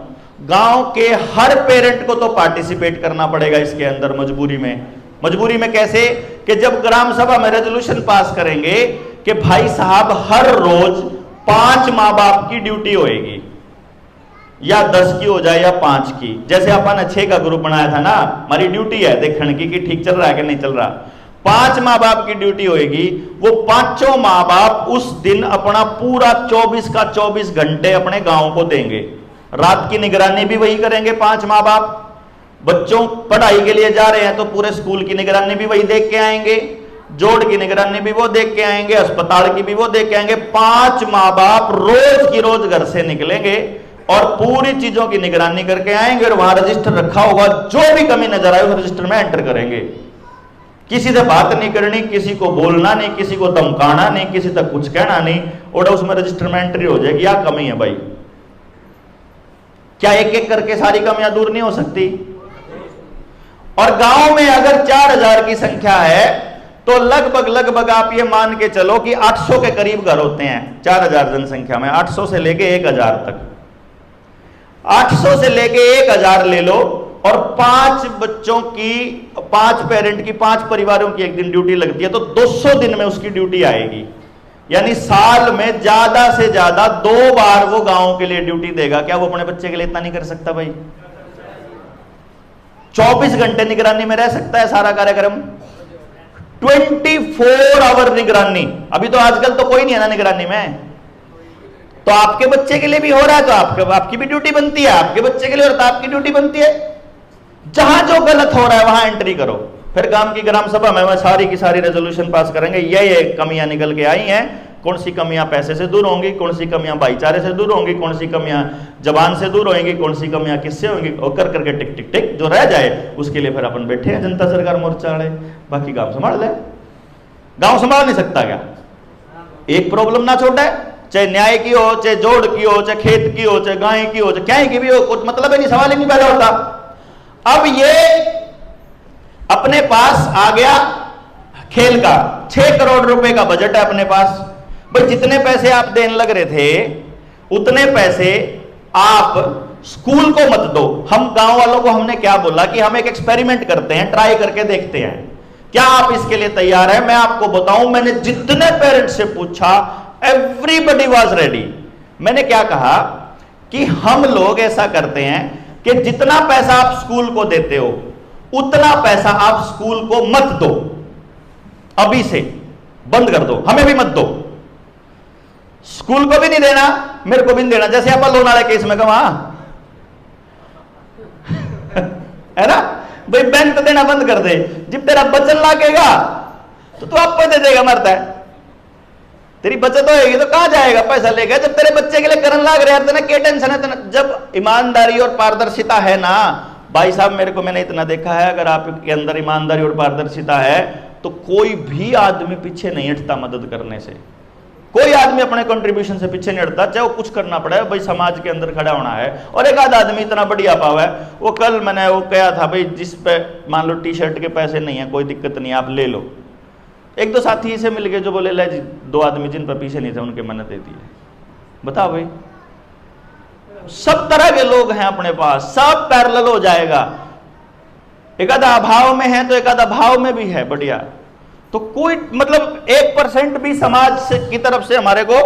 S1: गांव के हर पेरेंट को तो पार्टिसिपेट करना पड़ेगा इसके अंदर, मजबूरी में। मजबूरी में कैसे? कि जब ग्राम सभा में रेजोल्यूशन पास करेंगे कि भाई साहब हर रोज 5 माँ बाप की ड्यूटी होएगी, या 10 की हो जाए या 5 की। जैसे अपन 6 का ग्रुप बनाया था ना, हमारी ड्यूटी है देखने की ठीक चल रहा है कि नहीं चल रहा। 5 माँ बाप की ड्यूटी होएगी, वो 5 माँ बाप उस दिन अपना पूरा 24 का 24 घंटे अपने गांव को देंगे। रात की निगरानी भी वही करेंगे 5 माँ बाप। बच्चों पढ़ाई के लिए जा रहे हैं तो पूरे स्कूल की निगरानी भी वही देख के आएंगे, जोड़ की निगरानी भी वो देख के आएंगे, अस्पताल की भी वो देख के आएंगे। 5 माँ बाप रोज की रोज घर से निकलेंगे और पूरी चीजों की निगरानी करके आएंगे, और वहां रजिस्टर रखा होगा, जो भी कमी नजर आए उस रजिस्टर में एंटर करेंगे। किसी से बात नहीं करनी, किसी को बोलना नहीं, किसी को धमकाना नहीं, किसी तक कुछ कहना नहीं, और उसमें रजिस्टर में एंट्री हो जाएगी। क्या कमी है भाई? क्या एक एक करके सारी कमियां दूर नहीं हो सकती? और गांव में अगर 4000 की संख्या है तो लगभग आप ये मान के चलो कि 800 के करीब घर होते हैं 4000 जनसंख्या में। 800 से लेके 1000 तक, 800 से लेके 1000 ले लो, और 5 बच्चों की, 5 पेरेंट की, 5 परिवारों की एक दिन ड्यूटी लगती है, तो 200 दिन में उसकी ड्यूटी आएगी। यानी साल में ज्यादा से ज्यादा 2 बार वो गांव के लिए ड्यूटी देगा। क्या वो अपने बच्चे के लिए इतना नहीं कर सकता भाई? 24 घंटे निगरानी में रह सकता है सारा कार्यक्रम, 24 आवर निगरानी। अभी तो आजकल तो कोई नहीं है ना निगरानी में, तो आपके बच्चे के लिए भी हो रहा है तो आपकी भी ड्यूटी बनती है, आपके बच्चे के लिए हो रहा है तो आपकी ड्यूटी बनती है। जहां जो गलत हो रहा है वहां एंट्री करो। फिर गांव की ग्राम सभा में वह सारी की सारी रेजोल्यूशन पास करेंगे, ये कमियां निकल के आई हैं, कौन सी कमियां पैसे से दूर होंगी, कौन सी कमियां भाईचारे से दूर होंगी, कौन सी कमियां जबान से दूर होंगी, कौन सी कमियां किससे होंगी, और कर करके टिक टिक टिक जो रह जाए उसके लिए फिर अपन बैठे हैं जनता सरकार मोर्चा वाले, बाकी गांव संभाल ले। गांव संभाल नहीं सकता क्या? एक प्रॉब्लम ना छोड़े, चाहे न्याय की हो, चाहे जोड़ की हो, चाहे खेत की हो, चाहे गाय की हो, चाहे क्या की भी हो, कुछ मतलब है नहीं, सवाल ही नहीं पैदा होता। अब ये अपने पास आ गया खेल का, 6 करोड़ रुपए का बजट है अपने पास। भाई जितने पैसे आप देने लग रहे थे उतने पैसे आप स्कूल को मत दो। हम गांव वालों को हमने क्या बोला कि हम एक एक्सपेरिमेंट करते हैं, ट्राई करके देखते हैं, क्या आप इसके लिए तैयार है? मैं आपको बताऊं, मैंने जितने पेरेंट्स से पूछा, एवरीबडी वाज रेडी। मैंने क्या कहा कि हम लोग ऐसा करते हैं कि जितना पैसा आप स्कूल को देते हो उतना पैसा आप स्कूल को मत दो, अभी से बंद कर दो, हमें भी मत दो, स्कूल को भी नहीं देना, मेरे को भी नहीं देना। जैसे अपन लोन वाले केस में कहा है ना भाई, बैंक तो देना बंद कर दे, जब तेरा बचत लागेगा तो तू आपको दे देगा, मरता है तेरी बचत होएगी तो कहां जाएगा पैसा लेगा? जब तेरे बच्चे के लिए करने लाग रहे हैं क्या टेंशन है? जब ईमानदारी और पारदर्शिता है ना भाई साहब, मेरे को मैंने इतना देखा है, अगर आपके अंदर ईमानदारी और पारदर्शिता है तो कोई भी आदमी पीछे नहीं हटता मदद करने से। कोई आदमी अपने कंट्रीब्यूशन से पीछे नहीं हटता, चाहे वो कुछ करना पड़े, भाई समाज के अंदर खड़ा होना है। और एक आध आदमी इतना बढ़िया पावा है, वो कल मैंने वो कहा था भाई, जिस पे मान लो टी शर्ट के पैसे नहीं है, कोई दिक्कत नहीं, आप ले लो। 1-2 साथी से मिल गए जो बोले ले जी, 2 आदमी जिन पर पीछे नहीं थे उनके मैंने दे दिए। बताओ भाई, सब तरह के लोग हैं अपने पास, सब पैरेलल हो जाएगा। एक आधा अभाव में है तो एक आधा भाव में भी है, बढ़िया। तो कोई मतलब 1% भी समाज से की तरफ से हमारे को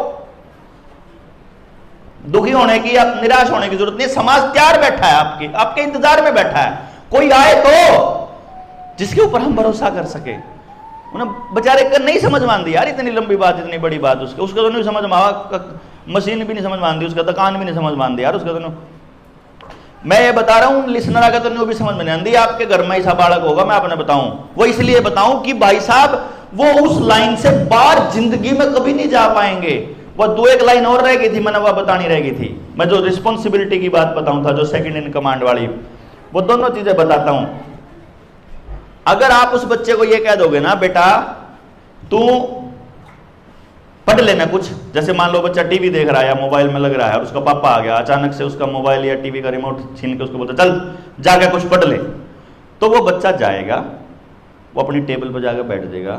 S1: दुखी होने की या निराश होने की जरूरत नहीं। समाज तैयार बैठा है, आपके इंतजार में बैठा है। कोई आए तो जिसके ऊपर हम भरोसा कर सके। उन्हें बेचारे कर नहीं समझ मान दी यार, इतनी लंबी बात, इतनी बड़ी बात उसका तो नहीं समझ में, मशीन भी नहीं समझ मान दी, उसका दुकान भी नहीं समझ मान दी यार, उसका तो मैं ये बता रहा हूं लिसनर आगे तो नहीं भी समझ में नहीं आती। आपके घर में ऐसा बालक होगा, मैं आपने बताऊं, वो इसलिए बताऊं कि भाई साहब वो उस लाइन से बाहर जिंदगी में कभी नहीं जा पाएंगे। वो 2-1 लाइन और रह गई थी, मैंने वह बतानी रह गई थी। मैं जो रिस्पॉन्सिबिलिटी की बात बताऊं था, जो सेकंड इन कमांड वाली, वो दोनों चीजें बताता हूं। अगर आप उस बच्चे को ये कह दोगे ना, बेटा तू पढ़ लेना कुछ, जैसे मान लो बच्चा टीवी देख रहा है या मोबाइल में लग रहा है और उसका पापा आ गया, अचानक से उसका मोबाइल या टीवी का रिमोट छीन के उसको बोलता चल जाके कुछ पढ़ ले, तो वो बच्चा जाएगा, वो अपनी टेबल पर जाकर बैठ जाएगा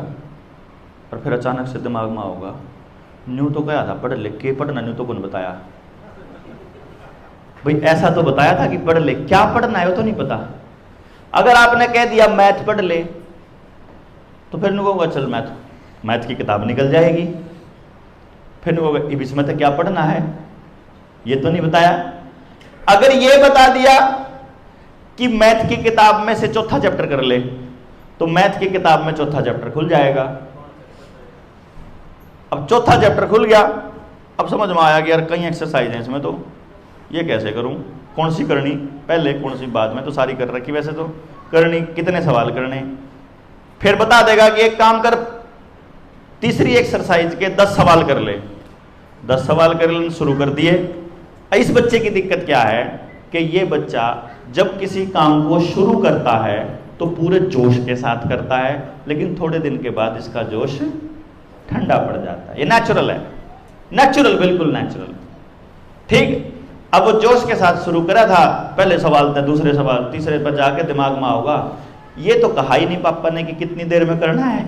S1: और फिर अचानक से दिमाग में होगा, न्यू तो कहा था पढ़ ले, के पढ़ना, न्यू तो कौन बताया भाई, ऐसा तो बताया था कि पढ़ ले, क्या पढ़ना है वो तो नहीं पता। अगर आपने कह दिया मैथ पढ़ ले, तो फिर नु कहूँगा चल मैथ की किताब निकल जाएगी, फिर नु कहूँगा इसमें तो क्या पढ़ना है, ये तो नहीं बताया। अगर ये बता दिया कि मैथ की किताब में से चौथा चैप्टर कर ले, तो मैथ की किताब में चौथा चैप्टर खुल जाएगा। अब चौथा चैप्टर खुल गया, अब समझ में आया कि यार कई एक्सरसाइज है इसमें, तो ये कैसे करूं, कौन सी करनी पहले कौन सी बाद में, तो सारी कर रखी वैसे तो करनी, कितने सवाल करने। फिर बता देगा कि एक काम कर, तीसरी एक्सरसाइज के 10 सवाल कर ले, 10 सवाल कर शुरू कर दिए। इस बच्चे की दिक्कत क्या है कि ये बच्चा जब किसी काम को शुरू करता है तो पूरे जोश के साथ करता है, लेकिन थोड़े दिन के बाद इसका जोश ठंडा पड़ जाता है। ये नेचुरल है, नेचुरल, बिल्कुल नेचुरल, ठीक। अब वो जोश के साथ शुरू करा था, पहले सवाल था, दूसरे सवाल, तीसरे पर जाके दिमाग में होगा ये तो कहा ही नहीं पापा ने कि कितनी देर में करना है।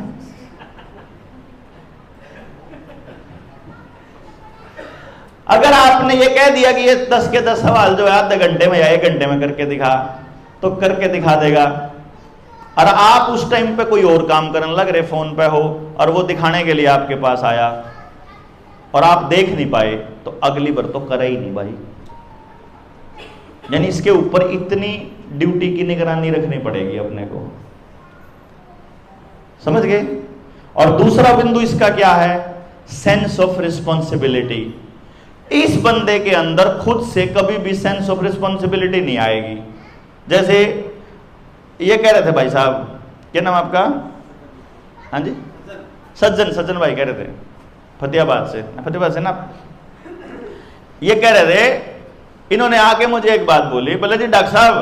S1: अगर आपने ये कह दिया कि ये 10 के 10 सवाल जो है आधे घंटे में या 1 घंटे में करके दिखा, तो करके दिखा देगा। और आप उस टाइम पे कोई और काम करने लग रहे, फोन पे हो, और वो दिखाने के लिए आपके पास आया और आप देख नहीं पाए, तो अगली बार तो करे ही नहीं भाई। यानी इसके ऊपर इतनी ड्यूटी की निगरानी रखनी पड़ेगी अपने को, समझ गए। और दूसरा बिंदु इसका क्या है, सेंस ऑफ रिस्पॉन्सिबिलिटी। इस बंदे के अंदर खुद से कभी भी सेंस ऑफ रिस्पॉन्सिबिलिटी नहीं आएगी। जैसे ये कह रहे थे भाई साहब, क्या नाम आपका, हाँ जी, सज्जन भाई कह रहे थे फतेहाबाद से ना, ये कह रहे थे, इन्होंने आके मुझे एक बात बोली, बोले जी डॉक्टर साहब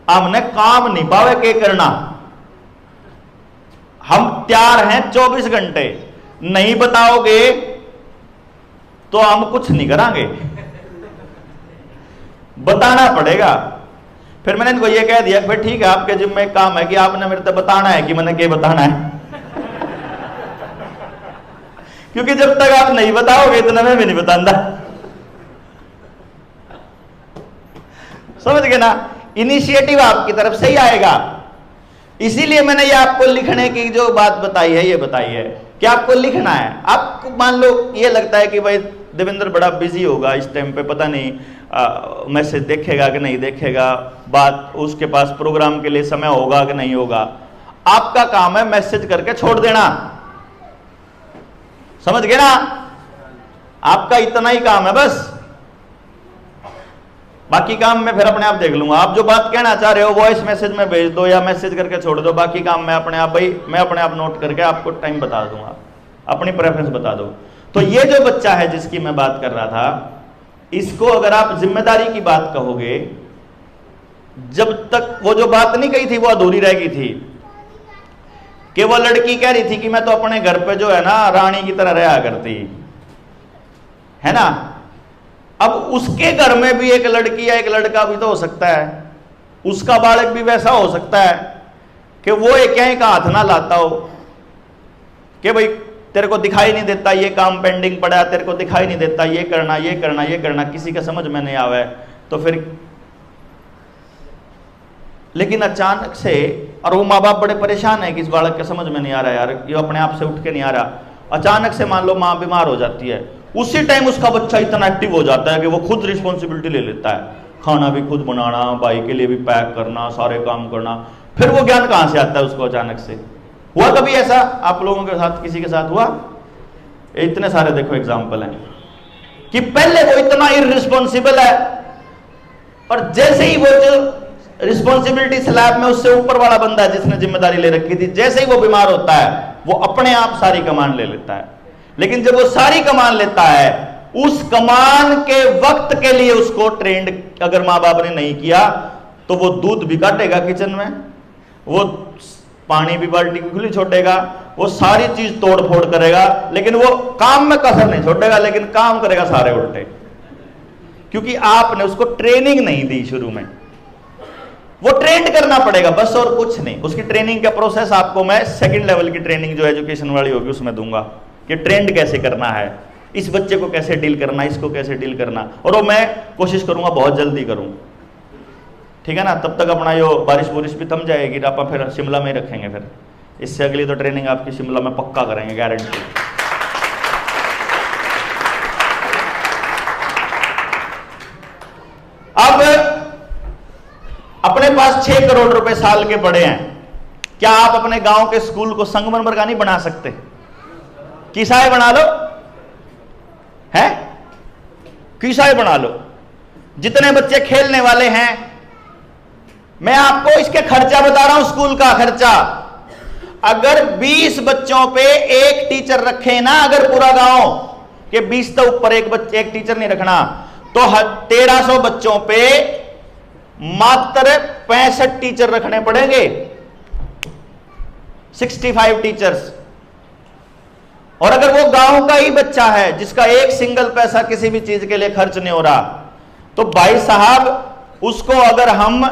S1: हमने काम नहीं पावे के करना, हम तैयार हैं 24 घंटे, नहीं बताओगे तो हम कुछ नहीं करांगे, बताना पड़ेगा। फिर मैंने इनको ये कह दिया, फिर ठीक है आपके जिम्मे एक काम है कि आपने मेरे को बताना है कि मैंने क्या बताना है क्योंकि जब तक आप नहीं बताओगे इतना मैं भी नहीं बताऊंगा, समझ गए ना। इनिशिएटिव आपकी तरफ से ही आएगा। इसीलिए मैंने ये आपको लिखने की जो बात बताई है, ये बताई है कि आपको लिखना है। आपको मान लो ये लगता है कि भाई देवेंद्र बड़ा बिजी होगा इस टाइम पे, पता नहीं मैसेज देखेगा कि नहीं देखेगा, बात उसके पास प्रोग्राम के लिए समय होगा कि नहीं होगा। आपका काम है मैसेज करके छोड़ देना, समझ गए ना, आपका इतना ही काम है बस, बाकी काम मैं फिर अपने आप देख लूंगा। आप जो बात कहना चाह रहे हो वॉइस मैसेज में भेज दो या मैसेज करके छोड़ दो, बाकी काम मैं अपने आप, भाई मैं अपने आप नोट करके आपको टाइम बता दूंगा, अपनी प्रेफरेंस बता दो। तो ये जो बच्चा है जिसकी मैं बात कर रहा था, इसको अगर आप जिम्मेदारी की बात कहोगे, जब तक वो जो बात नहीं कही थी वो अधूरी रह गई थी कि वो लड़की कह रही थी कि मैं तो अपने घर पे जो है ना रानी की तरह रहा करती है ना। अब उसके घर में भी एक लड़की या एक लड़का भी तो हो सकता है, उसका बालक भी वैसा हो सकता है कि वो एक का हाथ ना लाता हो कि भाई तेरे को दिखाई नहीं देता ये काम पेंडिंग पड़ा, तेरे को दिखाई नहीं देता ये करना ये करना ये करना, किसी का समझ में नहीं आवे तो फिर। लेकिन अचानक से, और वो माँ बाप बड़े परेशान है कि इस बालक के समझ में नहीं आ रहा यार, ये अपने आप से उठ के नहीं आ रहा। अचानक से मान लो माँ बीमार हो जाती है, उसी टाइम उसका बच्चा इतना एक्टिव हो जाता है कि वो खुद रिस्पॉन्सिबिलिटी ले लेता है, खाना भी खुद बनाना, भाई के लिए भी पैक करना, सारे काम करना। फिर वो ज्ञान कहां से आता है उसको अचानक से? हुआ कभी ऐसा आप लोगों के साथ, किसी के साथ हुआ? इतने सारे देखो एग्जाम्पल हैं कि पहले वो इतना इररिस्पॉन्सिबल है, और जैसे ही वो जो रिस्पॉन्सिबिलिटी स्लैब में उससे ऊपर वाला बंदा है जिसने जिम्मेदारी ले रखी थी, जैसे ही वो बीमार होता है वो अपने आप सारी कमान ले लेता है। लेकिन जब वो सारी कमान लेता है, उस कमान के वक्त के लिए उसको ट्रेंड अगर माँ बाप ने नहीं किया तो वो दूध भी काटेगा किचन में, वो पानी भी बाल्टी की खुली छोड़ेगा, वो सारी चीज तोड़ फोड़ करेगा, लेकिन वो काम में कसर नहीं छोड़ेगा, लेकिन काम करेगा सारे उल्टे, क्योंकि आपने उसको ट्रेनिंग नहीं दी शुरू में। वो ट्रेंड करना पड़ेगा बस, और कुछ नहीं। उसकी ट्रेनिंग का प्रोसेस आपको मैं सेकंड लेवल की ट्रेनिंग जो एजुकेशन वाली होगी उसमें दूंगा कि ट्रेंड कैसे करना है, इस बच्चे को कैसे डील करना, इसको कैसे डील करना, और वो मैं कोशिश करूंगा बहुत जल्दी करूं, ठीक है ना। तब तक अपना यो बारिश बुरिश भी थम जाएगी, आप फिर शिमला में ही रखेंगे। फिर इससे अगली तो ट्रेनिंग आपकी शिमला में पक्का करेंगे, गारंटी। अब अपने पास 6 करोड़ रुपए साल के पड़े हैं, क्या आप अपने गांव के स्कूल को संगमरमर का नहीं बना सकते? किसाए बना लो, है किसाए बना लो। जितने बच्चे खेलने वाले हैं, मैं आपको इसके खर्चा बता रहा हूं, स्कूल का खर्चा। अगर 20 बच्चों पे एक टीचर रखे ना, अगर पूरा गांव के 20 तो ऊपर एक टीचर नहीं रखना, तो 1300 बच्चों पे मात्र 65 टीचर रखने पड़ेंगे, 65 टीचर्स। और अगर वो गांव का ही बच्चा है जिसका एक सिंगल पैसा किसी भी चीज के लिए खर्च नहीं हो रहा, तो भाई साहब उसको अगर हम,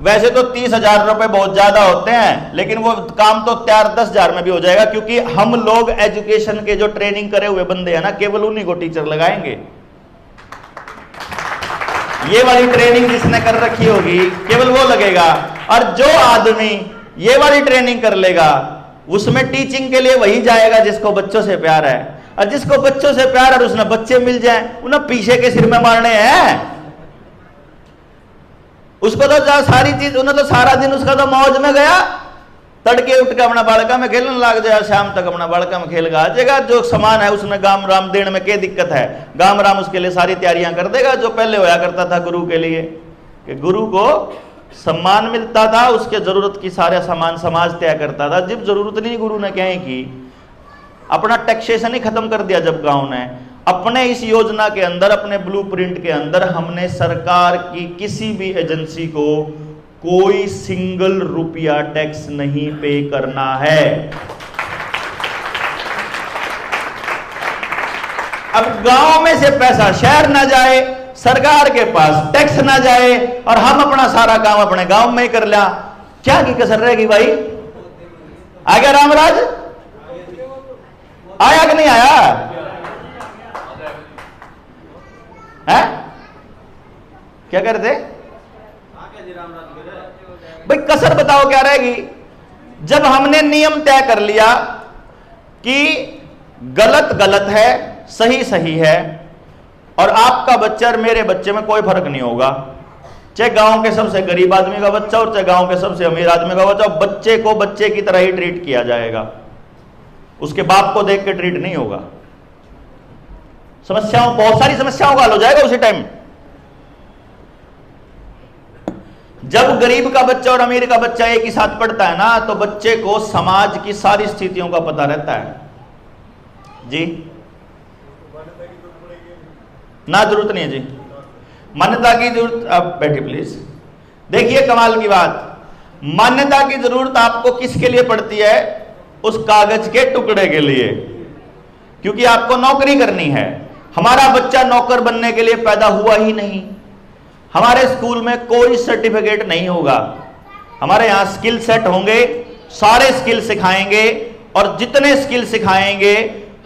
S1: वैसे तो 30,000 रुपए बहुत ज्यादा होते हैं, लेकिन वो काम तो तैयार 10,000 में भी हो जाएगा, क्योंकि हम लोग एजुकेशन के जो ट्रेनिंग करे हुए बंदे हैं ना, केवल उन्हीं को टीचर लगाएंगे। ये वाली ट्रेनिंग जिसने कर रखी होगी केवल वो लगेगा, और जो आदमी ये वाली ट्रेनिंग कर लेगा उसमें टीचिंग के लिए वही जाएगा जिसको बच्चों से प्यार है। और जिसको बच्चों से प्यार है, उसने बच्चे मिल जाए, उन्हें पीछे के सिर में मारने हैं, उसको तो सारी चीज, उन्हें तो सारा दिन उसका तो मौज में गया, तड़के उठ के अपना बालका में खेलने लग जाए, शाम तक अपना बालका में खेल आ जाएगा। जो सामान है उसमें गाम राम देने में क्या दिक्कत है? गाम राम उसके लिए सारी तैयारियां कर देगा, जो पहले होया करता था गुरु के लिए, कि गुरु को सम्मान मिलता था, उसके जरूरत की सारा सामान समाज तय करता था। जब जरूरत नहीं गुरु ने क्या की, अपना टैक्सेशन ही खत्म कर दिया। जब गांव ने अपने इस योजना के अंदर, अपने ब्लूप्रिंट के अंदर, हमने सरकार की किसी भी एजेंसी को कोई सिंगल रुपया टैक्स नहीं पे करना है। अब गांव में से पैसा शहर ना जाए, सरकार के पास टैक्स ना जाए, और हम अपना सारा काम अपने गांव में ही कर लिया, क्या की कसर रहेगी भाई? आ गया रामराज? आया कि नहीं आया है? क्या कर रहे थे भाई? कसर बताओ क्या रहेगी? जब हमने नियम तय कर लिया कि गलत गलत है, सही सही है, और आपका बच्चा और मेरे बच्चे में कोई फर्क नहीं होगा, चाहे गांव के सबसे गरीब आदमी का बच्चा और चाहे गांव के सबसे अमीर आदमी का बच्चा, बच्चे को बच्चे की तरह ही ट्रीट किया जाएगा, उसके बाप को देख के ट्रीट नहीं होगा। समस्याओं, बहुत सारी समस्याओं का हल हो जाएगा उसी टाइम। जब गरीब का बच्चा और अमीर का बच्चा एक ही साथ पढ़ता है ना, तो बच्चे को समाज की सारी स्थितियों का पता रहता है। जी ना, जरूरत नहीं है जी, मान्यता की जरूरत। अब बैठिए प्लीज। देखिए कमाल की बात, मान्यता की जरूरत आपको किसके लिए पड़ती है? उस कागज के टुकड़े के लिए, क्योंकि आपको नौकरी करनी है। हमारा बच्चा नौकर बनने के लिए पैदा हुआ ही नहीं। हमारे स्कूल में कोई सर्टिफिकेट नहीं होगा, हमारे यहां स्किल सेट होंगे, सारे स्किल सिखाएंगे, और जितने स्किल सिखाएंगे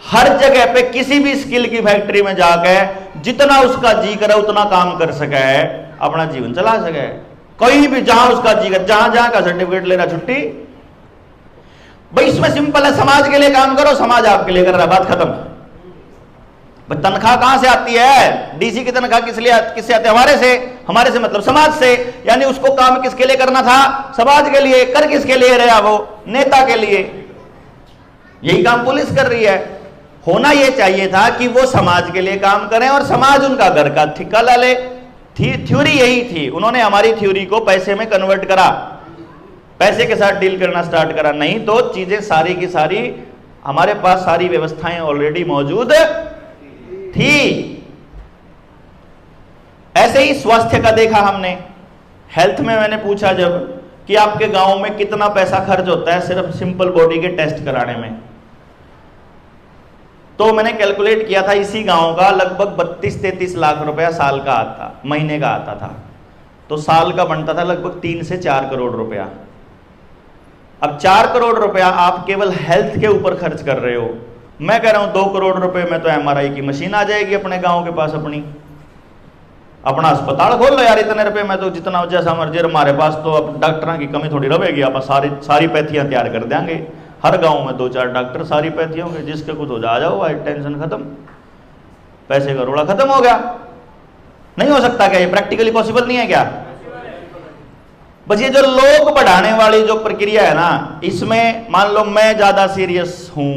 S1: हर जगह पे किसी भी स्किल की फैक्ट्री में जाकर जितना उसका जी करे उतना काम कर सके है, अपना जीवन चला सके। कहीं भी जहां उसका जी करे, जहां जहां का सर्टिफिकेट ले रहा छुट्टी। भाई इसमें सिंपल है, समाज के लिए काम करो, समाज आपके लिए कर रहा है, बात खत्म। तनख्वाह कहां से आती है? डीसी की तनख्वाह किससे आती है? हमारे से मतलब समाज से। यानी उसको काम किसके लिए करना था? समाज के लिए। कर किसके लिए रहा? वो नेता के लिए। यही काम पुलिस कर रही है। होना यह चाहिए था कि वो समाज के लिए काम करें और समाज उनका घर का ठिका ला ले। थ्योरी यही थी। उन्होंने हमारी थ्योरी को पैसे में कन्वर्ट करा, पैसे के साथ डील करना स्टार्ट करा। नहीं तो चीजें सारी की सारी हमारे पास सारी व्यवस्थाएं ऑलरेडी मौजूद थी। ऐसे ही स्वास्थ्य का देखा हमने। हेल्थ में मैंने पूछा जब कि आपके गांव में कितना पैसा खर्च होता है सिर्फ सिंपल बॉडी के टेस्ट कराने में, तो मैंने कैलकुलेट किया था इसी गांव का लगभग 32-33 लाख रुपया साल का आता, महीने का आता था। तो साल का बनता था लगभग 3 से 4 करोड़ रुपया। अब 4 करोड़ रुपया आप केवल हेल्थ के ऊपर खर्च कर रहे हो। मैं कह रहा हूं 2 करोड़ रुपए में तो एमआरआई की मशीन आ जाएगी अपने गांव के पास। अपना अस्पताल खोल लो यार, इतने रुपए में तो जितना जैसा मर्जी। हमारे पास तो अब डॉक्टरों की कमी थोड़ी रहेगी, आप सारी पैथियां तैयार कर देंगे। हर गांव में 2-4 डॉक्टर, सारी पैथियों के, जिसके कुछ हो जाओ भाई, टेंशन खत्म, पैसे का रोड़ा खत्म हो गया। नहीं हो सकता क्या? ये प्रैक्टिकली पॉसिबल नहीं है क्या? बस ये जो लोग बढ़ाने वाली जो प्रक्रिया है ना, इसमें मान लो मैं ज्यादा सीरियस हूं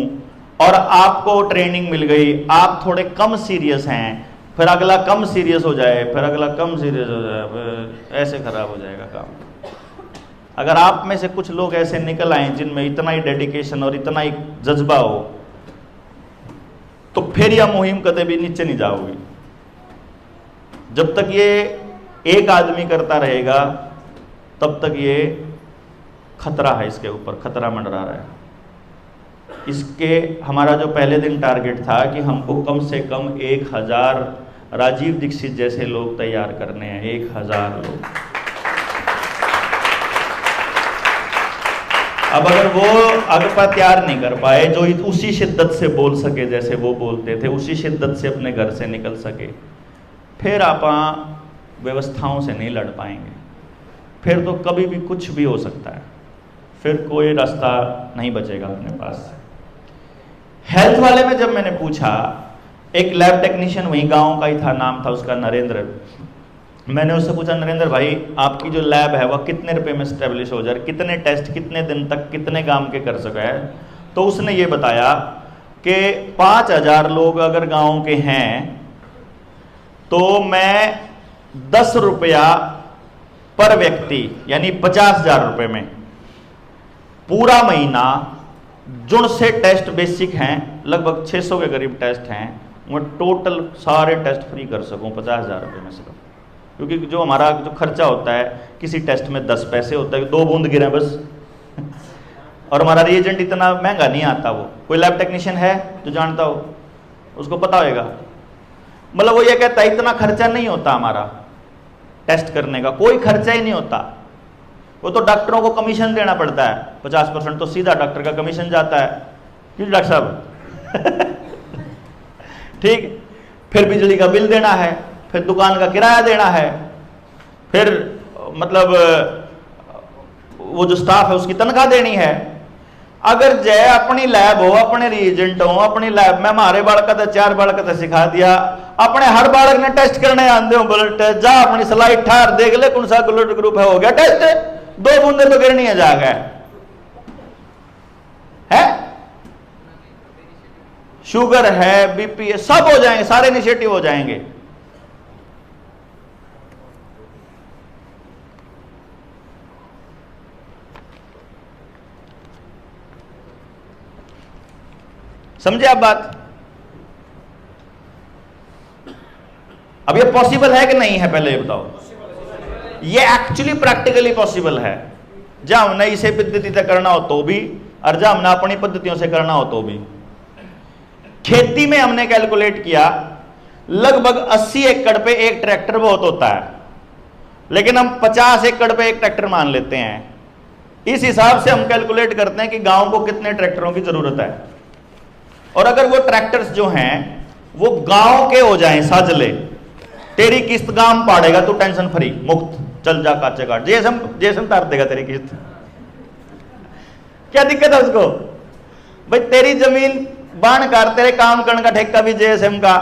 S1: और आपको ट्रेनिंग मिल गई, आप थोड़े कम सीरियस हैं, फिर अगला कम सीरियस हो जाए, फिर अगला कम सीरियस हो जाए, ऐसे खराब हो जाएगा काम। अगर आप में से कुछ लोग ऐसे निकल आए जिनमें इतना ही डेडिकेशन और इतना ही जज्बा हो, तो फिर यह मुहिम कदे भी नीचे नहीं जाओगी। जब तक ये एक आदमी करता रहेगा तब तक ये खतरा है, इसके ऊपर खतरा मंडरा रहा है। इसके हमारा जो पहले दिन टारगेट था कि हमको कम से कम 1000 राजीव दीक्षित जैसे लोग तैयार करने हैं, 1000 लोग। अब अगर वो अगर तैयार नहीं कर पाए, जो उसी शिद्दत से बोल सके जैसे वो बोलते थे, उसी शिद्दत से अपने घर से निकल सके, फिर आप व्यवस्थाओं से नहीं लड़ पाएंगे। फिर तो कभी भी कुछ भी हो सकता है, फिर कोई रास्ता नहीं बचेगा अपने पास। हेल्थ वाले में जब मैंने पूछा, एक लैब टेक्नीशियन वही गांव का ही था, नाम था उसका नरेंद्र। मैंने उससे पूछा, नरेंद्र भाई आपकी जो लैब है वह कितने रुपए में स्टेब्लिश हो जाए, कितने टेस्ट कितने दिन तक कितने गांव के कर सका है? तो उसने ये बताया कि 5000 लोग अगर गांव के हैं तो मैं 10 रुपया पर व्यक्ति यानी 50,000 रुपए में पूरा महीना जुड़ से टेस्ट बेसिक हैं, लगभग 600 के करीब टेस्ट हैं, मैं टोटल सारे टेस्ट फ्री कर सकूं 50,000 रुपये में सिर्फ। क्योंकि जो हमारा जो खर्चा होता है किसी टेस्ट में 10 पैसे होता है, 2 बूंद गिरे बस और हमारा रिएजेंट इतना महंगा नहीं आता। वो कोई लैब टेक्नीशियन है जो जानता हो, उसको पता होगा। मतलब वो ये कहता है इतना खर्चा नहीं होता हमारा टेस्ट करने का, कोई खर्चा ही नहीं होता। वो तो डॉक्टरों को कमीशन देना पड़ता है, 50% तो सीधा डॉक्टर का कमीशन जाता है। क्यों डॉक्टर साहब ठीक, फिर बिजली का बिल देना है, फिर दुकान का किराया देना है, फिर मतलब वो जो स्टाफ है उसकी तनख्वाह देनी है। अगर जय अपनी लैब हो, अपने रिएजेंट हो, अपनी लैब में हमारे बालक का 4 बालक का सिखा दिया, अपने हर बालक ने टेस्ट करने आंदे हो, ब्लड टेस्ट जा अपनी स्लाइड ठार देख ले कौन सा ब्लड ग्रुप है, हो गया टेस्ट, 2 बूंदे तो गिरनी है जागा है, शुगर है, बीपी है, सब हो जाएंगे, सारे इनिशिएटिव हो जाएंगे। समझे आप बात? अब ये पॉसिबल है कि नहीं है, पहले ये बताओ। ये एक्चुअली प्रैक्टिकली पॉसिबल है, जहां हमने इसे पद्धति से करना हो तो भी, और जहां हमने अपनी पद्धतियों से करना हो तो भी। खेती में हमने कैलकुलेट किया लगभग 80 एकड़ पे एक ट्रैक्टर बहुत होता है, लेकिन हम 50 एकड़ पे एक ट्रैक्टर मान लेते हैं। इस हिसाब से हम कैलकुलेट करते हैं कि गांव को कितने ट्रैक्टरों की जरूरत है। और अगर वो ट्रैक्टर्स जो हैं वो गांव के हो जाएं, साजले, तेरी किस्त गांव में पाड़ेगा, तू टेंशन फ्री, मुक्त, चल जा काचे काट, जेसम तार देगा तेरी किस्त। क्या दिक्कत है उसको? भाई तेरी जमीन बाण कर, तेरे काम करने का ठेका भी जेएसएम का।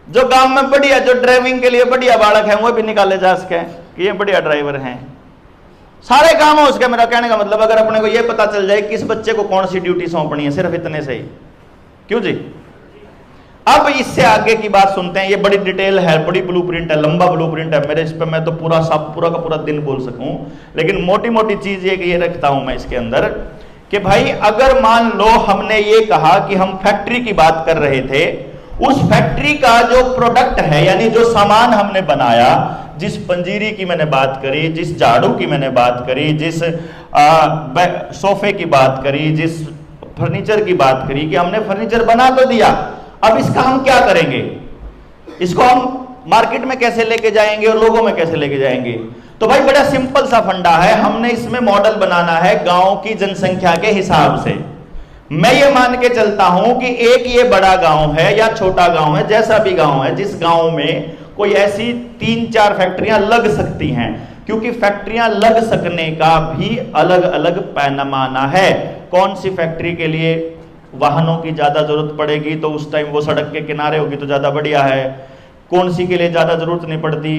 S1: जो गांव में बढ़िया, जो ड्राइविंग के लिए बढ़िया बालक है वो भी निकाले जा सके कि ये बढ़िया ड्राइवर हैं, सारे काम हो उसके। मेरा कहने का मतलब अगर अपने को ये पता चल जाए किस बच्चे को कौन सी ड्यूटी सौंपनी है, सिर्फ इतने से ही। क्यों जी? अब इससे आगे की बात सुनते हैं। ये बड़ी डिटेल है, बड़ी ब्लूप्रिंट है, लंबा ब्लूप्रिंट है मेरे, इस पर मैं तो पूरा का पूरा दिन बोल सकूं, लेकिन मोटी मोटी चीज ये रखता हूं मैं इसके अंदर कि भाई अगर मान लो हमने ये कहा कि हम फैक्ट्री की बात कर रहे थे, उस फैक्ट्री का जो प्रोडक्ट है यानी जो सामान हमने बनाया, जिस पंजीरी की मैंने बात करी, जिस झाड़ू की मैंने बात करी, जिस सोफे की बात करी, जिस फर्नीचर की बात करी, कि हमने फर्नीचर बना तो दिया, अब इसका हम क्या करेंगे? इसको हम मार्केट में कैसे लेके जाएंगे और लोगों में कैसे लेके जाएंगे? तो भाई बड़ा सिंपल सा फंडा है, हमने इसमें मॉडल बनाना है गांव की जनसंख्या के हिसाब से। मैं ये मान के चलता हूं कि एक ये बड़ा गांव है या छोटा गांव है, जैसा भी गांव है, जिस गांव में कोई ऐसी 3-4 फैक्ट्रियां लग सकती हैं, क्योंकि फैक्ट्रियां लग सकने का भी अलग अलग पैमाना है। कौन सी फैक्ट्री के लिए वाहनों की ज्यादा जरूरत पड़ेगी तो उस टाइम वो सड़क के किनारे होगी तो ज्यादा बढ़िया है। कौन सी के लिए ज्यादा जरूरत नहीं पड़ती,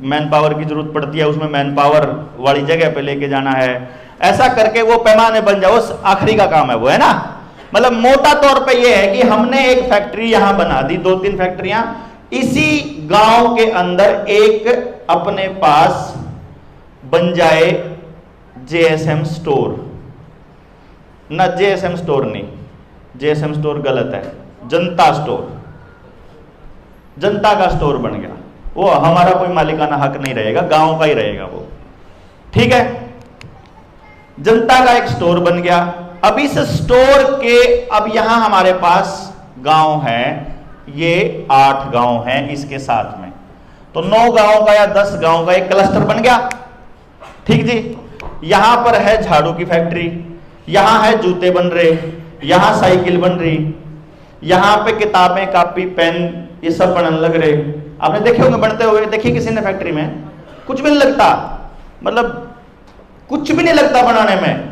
S1: मैन पावर की जरूरत पड़ती है, उसमें मैन पावर वाली जगह पे लेके जाना है। ऐसा करके वो पैमाने बन जाओ, आखिरी का काम है वो, है ना। मतलब मोटा तौर पे ये है कि हमने एक फैक्ट्री यहां बना दी, 2-3 फैक्ट्रियां, इसी गांव के अंदर एक अपने पास बन जाए जेएसएम स्टोर। ना जेएसएम स्टोर नहीं, जेएसएम स्टोर गलत है, जनता स्टोर, जनता का स्टोर बन गया। वो हमारा कोई मालिकाना हक नहीं रहेगा, गांव का ही रहेगा वो, ठीक है। जनता का एक स्टोर बन गया। अब इस स्टोर के, अब यहां हमारे पास गांव है, ये 8 गांव हैं इसके साथ में, तो 9 गांव का या 10 गांव का एक क्लस्टर बन गया, ठीक जी। यहां पर है झाड़ू की फैक्ट्री, यहां है जूते बन रहे, यहां साइकिल बन रही, यहां पे किताबें, कापी, पेन, ये सब बनने लग रहे। आपने देखे होंगे बनते हुए, देखिए किसी ने फैक्ट्री में, कुछ भी नहीं लगता, मतलब कुछ भी नहीं लगता बनाने में।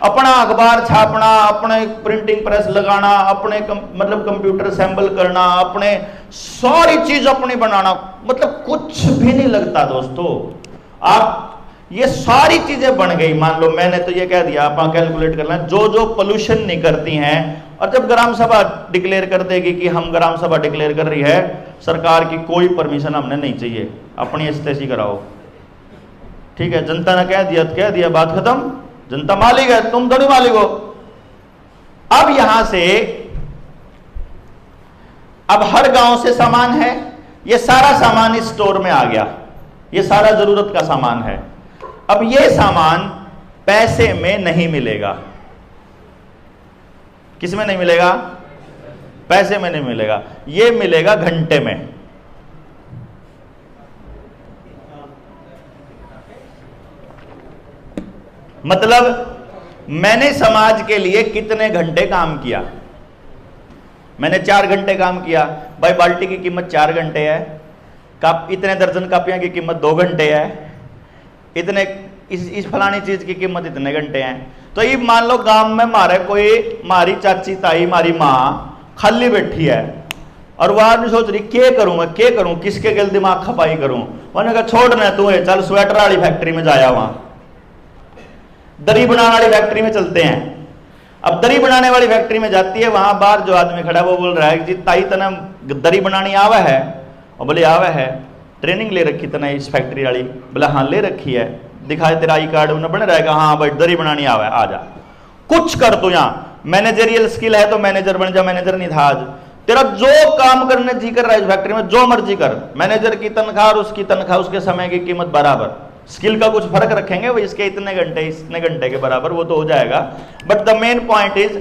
S1: अपना अखबार छापना, अपने प्रिंटिंग प्रेस लगाना, अपने मतलब कंप्यूटर असेंबल करना, अपने सारी चीज अपनी बनाना, मतलब कुछ भी नहीं लगता दोस्तों। आप ये सारी चीजें बन गई। मान लो मैंने तो ये कह दिया, आप कैलकुलेट कर लें, जो जो पोल्यूशन नहीं करती हैं, और जब ग्राम सभा डिक्लेयर कर देगी कि हम ग्राम सभा डिक्लेयर कर रही है, सरकार की कोई परमिशन हमने नहीं चाहिए, अपनी एस्टेसी कराओ, ठीक है। जनता ने कह दिया, बात खत्म। जनता मालिक है, तुम थोड़ी मालिक हो। अब यहां से, अब हर गांव से सामान है, ये सारा सामान इस स्टोर में आ गया, ये सारा जरूरत का सामान है। अब ये सामान पैसे में नहीं मिलेगा, किस में नहीं मिलेगा? पैसे में नहीं मिलेगा, ये मिलेगा घंटे में। मतलब मैंने समाज के लिए कितने घंटे काम किया? मैंने 4 घंटे काम किया। भाई बाल्टी की कीमत 4 घंटे है, इतने दर्जन कापियां की कीमत 2 घंटे है, इतने इस फलानी चीज की कीमत इतने घंटे हैं। तो ये मान लो गांव में मारी चाची, ताई, मारी माँ खाली बैठी है, और वह आदमी सोच रही क्या करूं, किसके गल दिमाग खपाई करूं। उन्होंने कहा छोड़ना तू है, चल स्वेटर वाली फैक्ट्री में जाया, वहां दरी बनाने वाली फैक्ट्री में चलते हैं। अब दरी बनाने वाली फैक्ट्री में जाती है, वहां बाहर जो आदमी खड़ा है वो बोल रहा है जी ताई तना दरी बनानी आवा है, और बोले आवा है, ट्रेनिंग ले रखी तना इस फैक्ट्री वाली, बोला हाँ ले रखी है, दिखाए तेरा आई कार्ड उन्हें बने रहेगा, हाँ भाई दरी बनानी आवा है, आ जा कुछ कर। तो यहाँ मैनेजरियल स्किल है तो मैनेजर बन जा, मैनेजर नहीं था आज, तेरा जो काम करने जी कर रहा है इस फैक्ट्री में जो मर्जी कर, मैनेजर की तनख्वाह और उसकी तनख्वाह उसके समय की कीमत बराबर, स्किल का कुछ फर्क रखेंगे वो, इसके इतने घंटे के बराबर वो तो हो जाएगा। But the main point is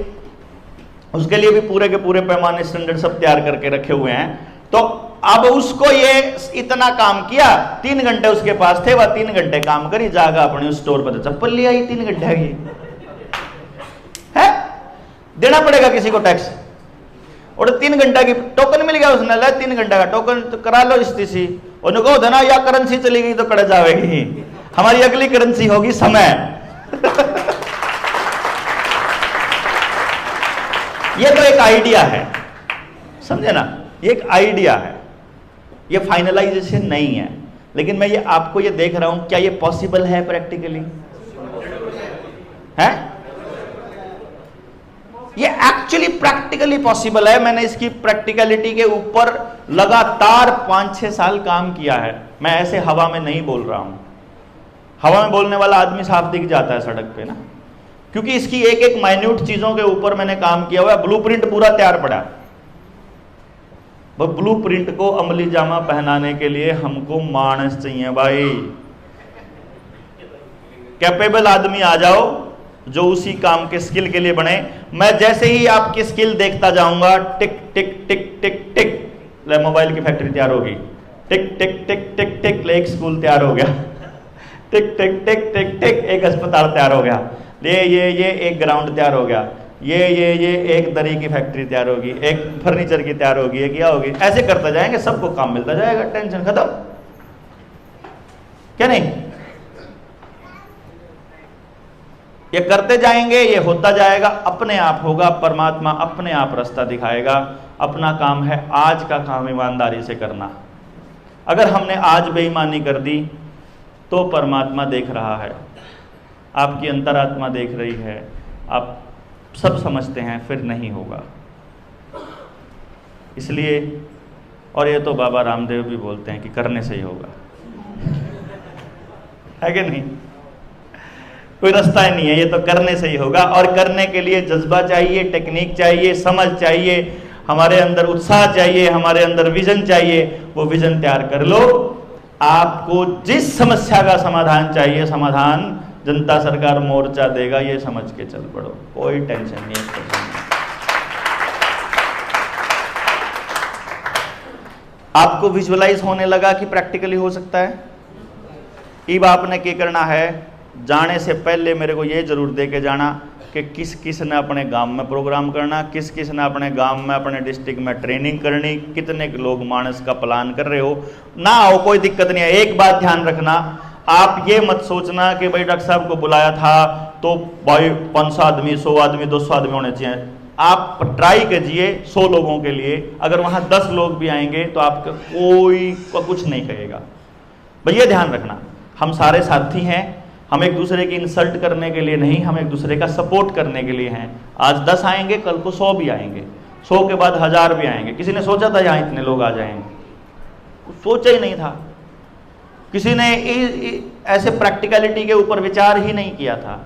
S1: उसके लिए भी पूरे के पूरे पैमाने स्टैंडर्ड सब तैयार करके रखे हुए हैं। तो अब उसको ये इतना काम किया, 3 घंटे उसके पास थे, वह 3 घंटे काम करी, जागा अपने उस स्टोर पर चप्पल ले आई, 3 घंटे की है, देना पड़ेगा किसी को टैक्स, और 3 घंटा की टोकन मिल गया, उसने ला 3 घंटा का टोकन तो करा लो स्थिति, उन्होंने कहो धना या करेंसी चली गई तो कड़ जाएगी, हमारी अगली करेंसी होगी समय। ये तो एक आइडिया है, समझे ना, ये एक आइडिया है, ये फाइनलाइजेशन नहीं है, लेकिन मैं ये आपको ये देख रहा हूं क्या ये पॉसिबल है प्रैक्टिकली है? ये एक्चुअली प्रैक्टिकली पॉसिबल है। मैंने इसकी प्रैक्टिकलिटी के ऊपर लगातार 5-6 साल काम किया है। मैं ऐसे हवा में नहीं बोल रहा हूं, हवा में बोलने वाला आदमी साफ दिख जाता है सड़क पे ना, क्योंकि इसकी एक एक माइन्यूट चीजों के ऊपर मैंने काम किया हुआ है। ब्लूप्रिंट पूरा तैयार पड़ा, वो ब्लूप्रिंट को अमली जामा पहनाने के लिए हमको मानस चाहिए भाई, कैपेबल आदमी आ जाओ जो उसी काम के स्किल के लिए बने। मैं जैसे ही आपकी स्किल देखता जाऊंगा, टिक टिक टिक टिक टिक, ले मोबाइल की फैक्ट्री तैयार होगी, टिक टिक टिक टिक टिक, ले एक स्कूल तैयार हो गया, टिक टिक टिक टिक टिक, एक अस्पताल तैयार हो गया, ये एक ग्राउंड तैयार हो गया, ये एक दरी की फैक्ट्री तैयार होगी, एक फर्नीचर की तैयार होगी, एक क्या होगी, ऐसे करते जाएंगे, सबको काम मिलता जाएगा, टेंशन खत्म, क्या नहीं? ये करते जाएंगे, ये होता जाएगा, अपने आप होगा, परमात्मा अपने आप रास्ता दिखाएगा। अपना काम है, आज का काम ईमानदारी से करना। अगर हमने आज बेईमानी कर दी तो परमात्मा देख रहा है, आपकी अंतरात्मा देख रही है, आप सब समझते हैं, फिर नहीं होगा। इसलिए, और ये तो बाबा रामदेव भी बोलते हैं कि करने से ही होगा, है कि नहीं? कोई रास्ता ही नहीं है, ये तो करने से ही होगा। और करने के लिए जज्बा चाहिए, टेक्निक चाहिए, समझ चाहिए, हमारे अंदर उत्साह चाहिए, हमारे अंदर विजन चाहिए। वो विजन तैयार कर लो। आपको जिस समस्या का समाधान चाहिए, समाधान जनता सरकार मोर्चा देगा, ये समझ के चल पड़ो, कोई टेंशन नहीं है। आपको विजुअलाइज होने लगा कि प्रैक्टिकली हो सकता है। अब आपने क्या करना है, जाने से पहले मेरे को ये जरूर दे के जाना कि किस किस ने अपने गांव में प्रोग्राम करना, किस किस ने अपने गांव में, अपने डिस्ट्रिक्ट में ट्रेनिंग करनी, कितने लोग मानस का प्लान कर रहे हो। ना हो कोई दिक्कत नहीं है। एक बात ध्यान रखना, आप ये मत सोचना कि भाई डॉक्टर साहब को बुलाया था तो भाई 500 आदमी, 100 आदमी, 200 आदमी होने चाहिए। आप ट्राई कीजिए 100 लोगों के लिए, अगर वहां 10 लोग भी आएंगे तो आपका कोई कुछ नहीं कहेगा। भैया ध्यान रखना, हम सारे साथी हैं, हम एक दूसरे की इंसल्ट करने के लिए नहीं, हम एक दूसरे का सपोर्ट करने के लिए हैं। आज 10 आएंगे, कल को 100 भी आएंगे, 100 के बाद 1000 भी आएंगे। किसी ने सोचा था यहाँ इतने लोग आ जाएंगे? सोचा ही नहीं था। किसी ने ऐसे प्रैक्टिकलिटी के ऊपर विचार ही नहीं किया था।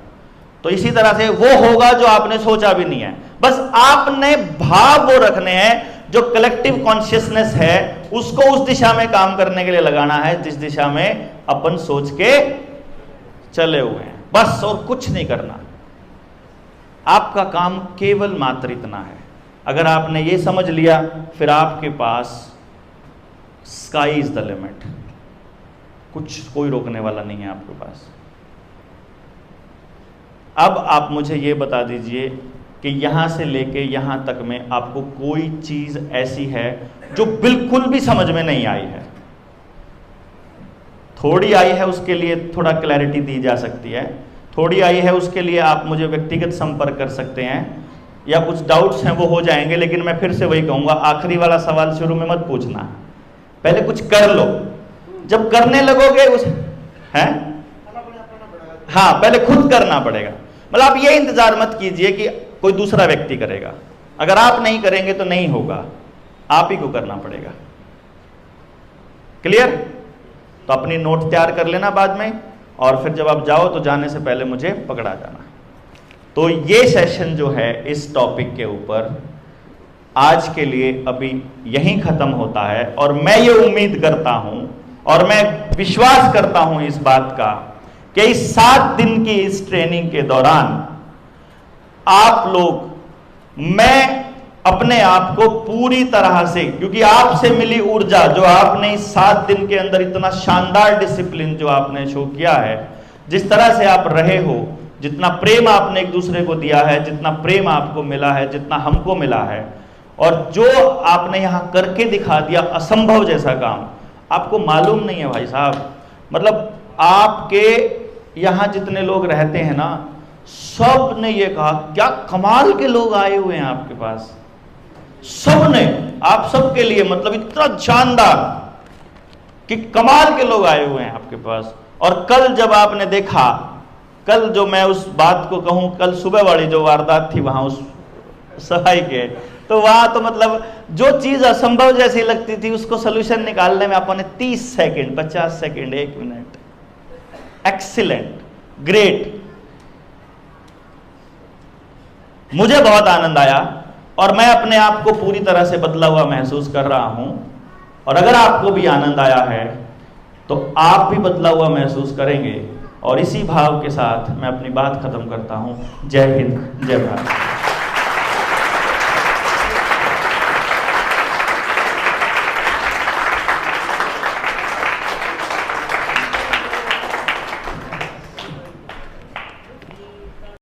S1: तो इसी तरह से वो होगा जो आपने सोचा भी नहीं है। बस आपने भाव वो रखने हैं, जो कलेक्टिव कॉन्शियसनेस है उसको उस दिशा में काम करने के लिए लगाना है जिस दिशा में अपन सोच के चले हुए हैं, बस, और कुछ नहीं करना। आपका काम केवल मात्र इतना है। अगर आपने ये समझ लिया, फिर आपके पास स्काई इज द लिमिट, कुछ कोई रोकने वाला नहीं है आपके पास। अब आप मुझे ये बता दीजिए कि यहां से लेके यहां तक में आपको कोई चीज ऐसी है जो बिल्कुल भी समझ में नहीं आई है? थोड़ी आई है, उसके लिए थोड़ा क्लैरिटी दी जा सकती है। थोड़ी आई है, उसके लिए आप मुझे व्यक्तिगत संपर्क कर सकते हैं, या कुछ डाउट्स हैं वो हो जाएंगे। लेकिन मैं फिर से वही कहूंगा, आखिरी वाला सवाल शुरू में मत पूछना, पहले कुछ कर लो। जब करने लगोगे उस हैं, हाँ, पहले खुद करना पड़ेगा। मतलब आप ये इंतजार मत कीजिए कि कोई दूसरा व्यक्ति करेगा। अगर आप नहीं करेंगे तो नहीं होगा, आप ही को करना पड़ेगा। क्लियर? तो अपनी नोट तैयार कर लेना बाद में, और फिर जब आप जाओ तो जाने से पहले मुझे पकड़ा जाना। तो ये सेशन जो है इस टॉपिक के ऊपर आज के लिए अभी यहीं खत्म होता है। और मैं ये उम्मीद करता हूं और मैं विश्वास करता हूं इस बात का कि इस 7 दिन की इस ट्रेनिंग के दौरान आप लोग, मैं अपने आप को पूरी तरह से, क्योंकि आपसे मिली ऊर्जा जो आपने इस 7 दिन के अंदर, इतना शानदार डिसिप्लिन जो आपने शो किया है, जिस तरह से आप रहे हो, जितना प्रेम आपने एक दूसरे को दिया है, जितना प्रेम आपको मिला है, जितना हमको मिला है, और जो आपने यहां करके दिखा दिया असंभव जैसा काम, आपको मालूम नहीं है भाई साहब, मतलब आपके यहां जितने लोग रहते हैं ना, सब ने ये कहा क्या कमाल के लोग आए हुए हैं आपके पास, सब ने, आप सबके लिए मतलब इतना शानदार कि कमाल के लोग आए हुए हैं आपके पास। और कल जब आपने देखा, कल जो मैं उस बात को कहूं, कल सुबह वाली जो वारदात थी वहां उस सफाई के, तो वहां तो मतलब जो चीज असंभव जैसी लगती थी उसको सोल्यूशन निकालने में अपन ने 30 second, 50 second, 1 minute, excellent, great. मुझे बहुत आनंद आया और मैं अपने आप को पूरी तरह से बदला हुआ महसूस कर रहा हूं। और अगर आपको भी आनंद आया है तो आप भी बदला हुआ महसूस करेंगे। और इसी भाव के साथ मैं अपनी बात खत्म करता हूं। जय हिंद, जय भारत।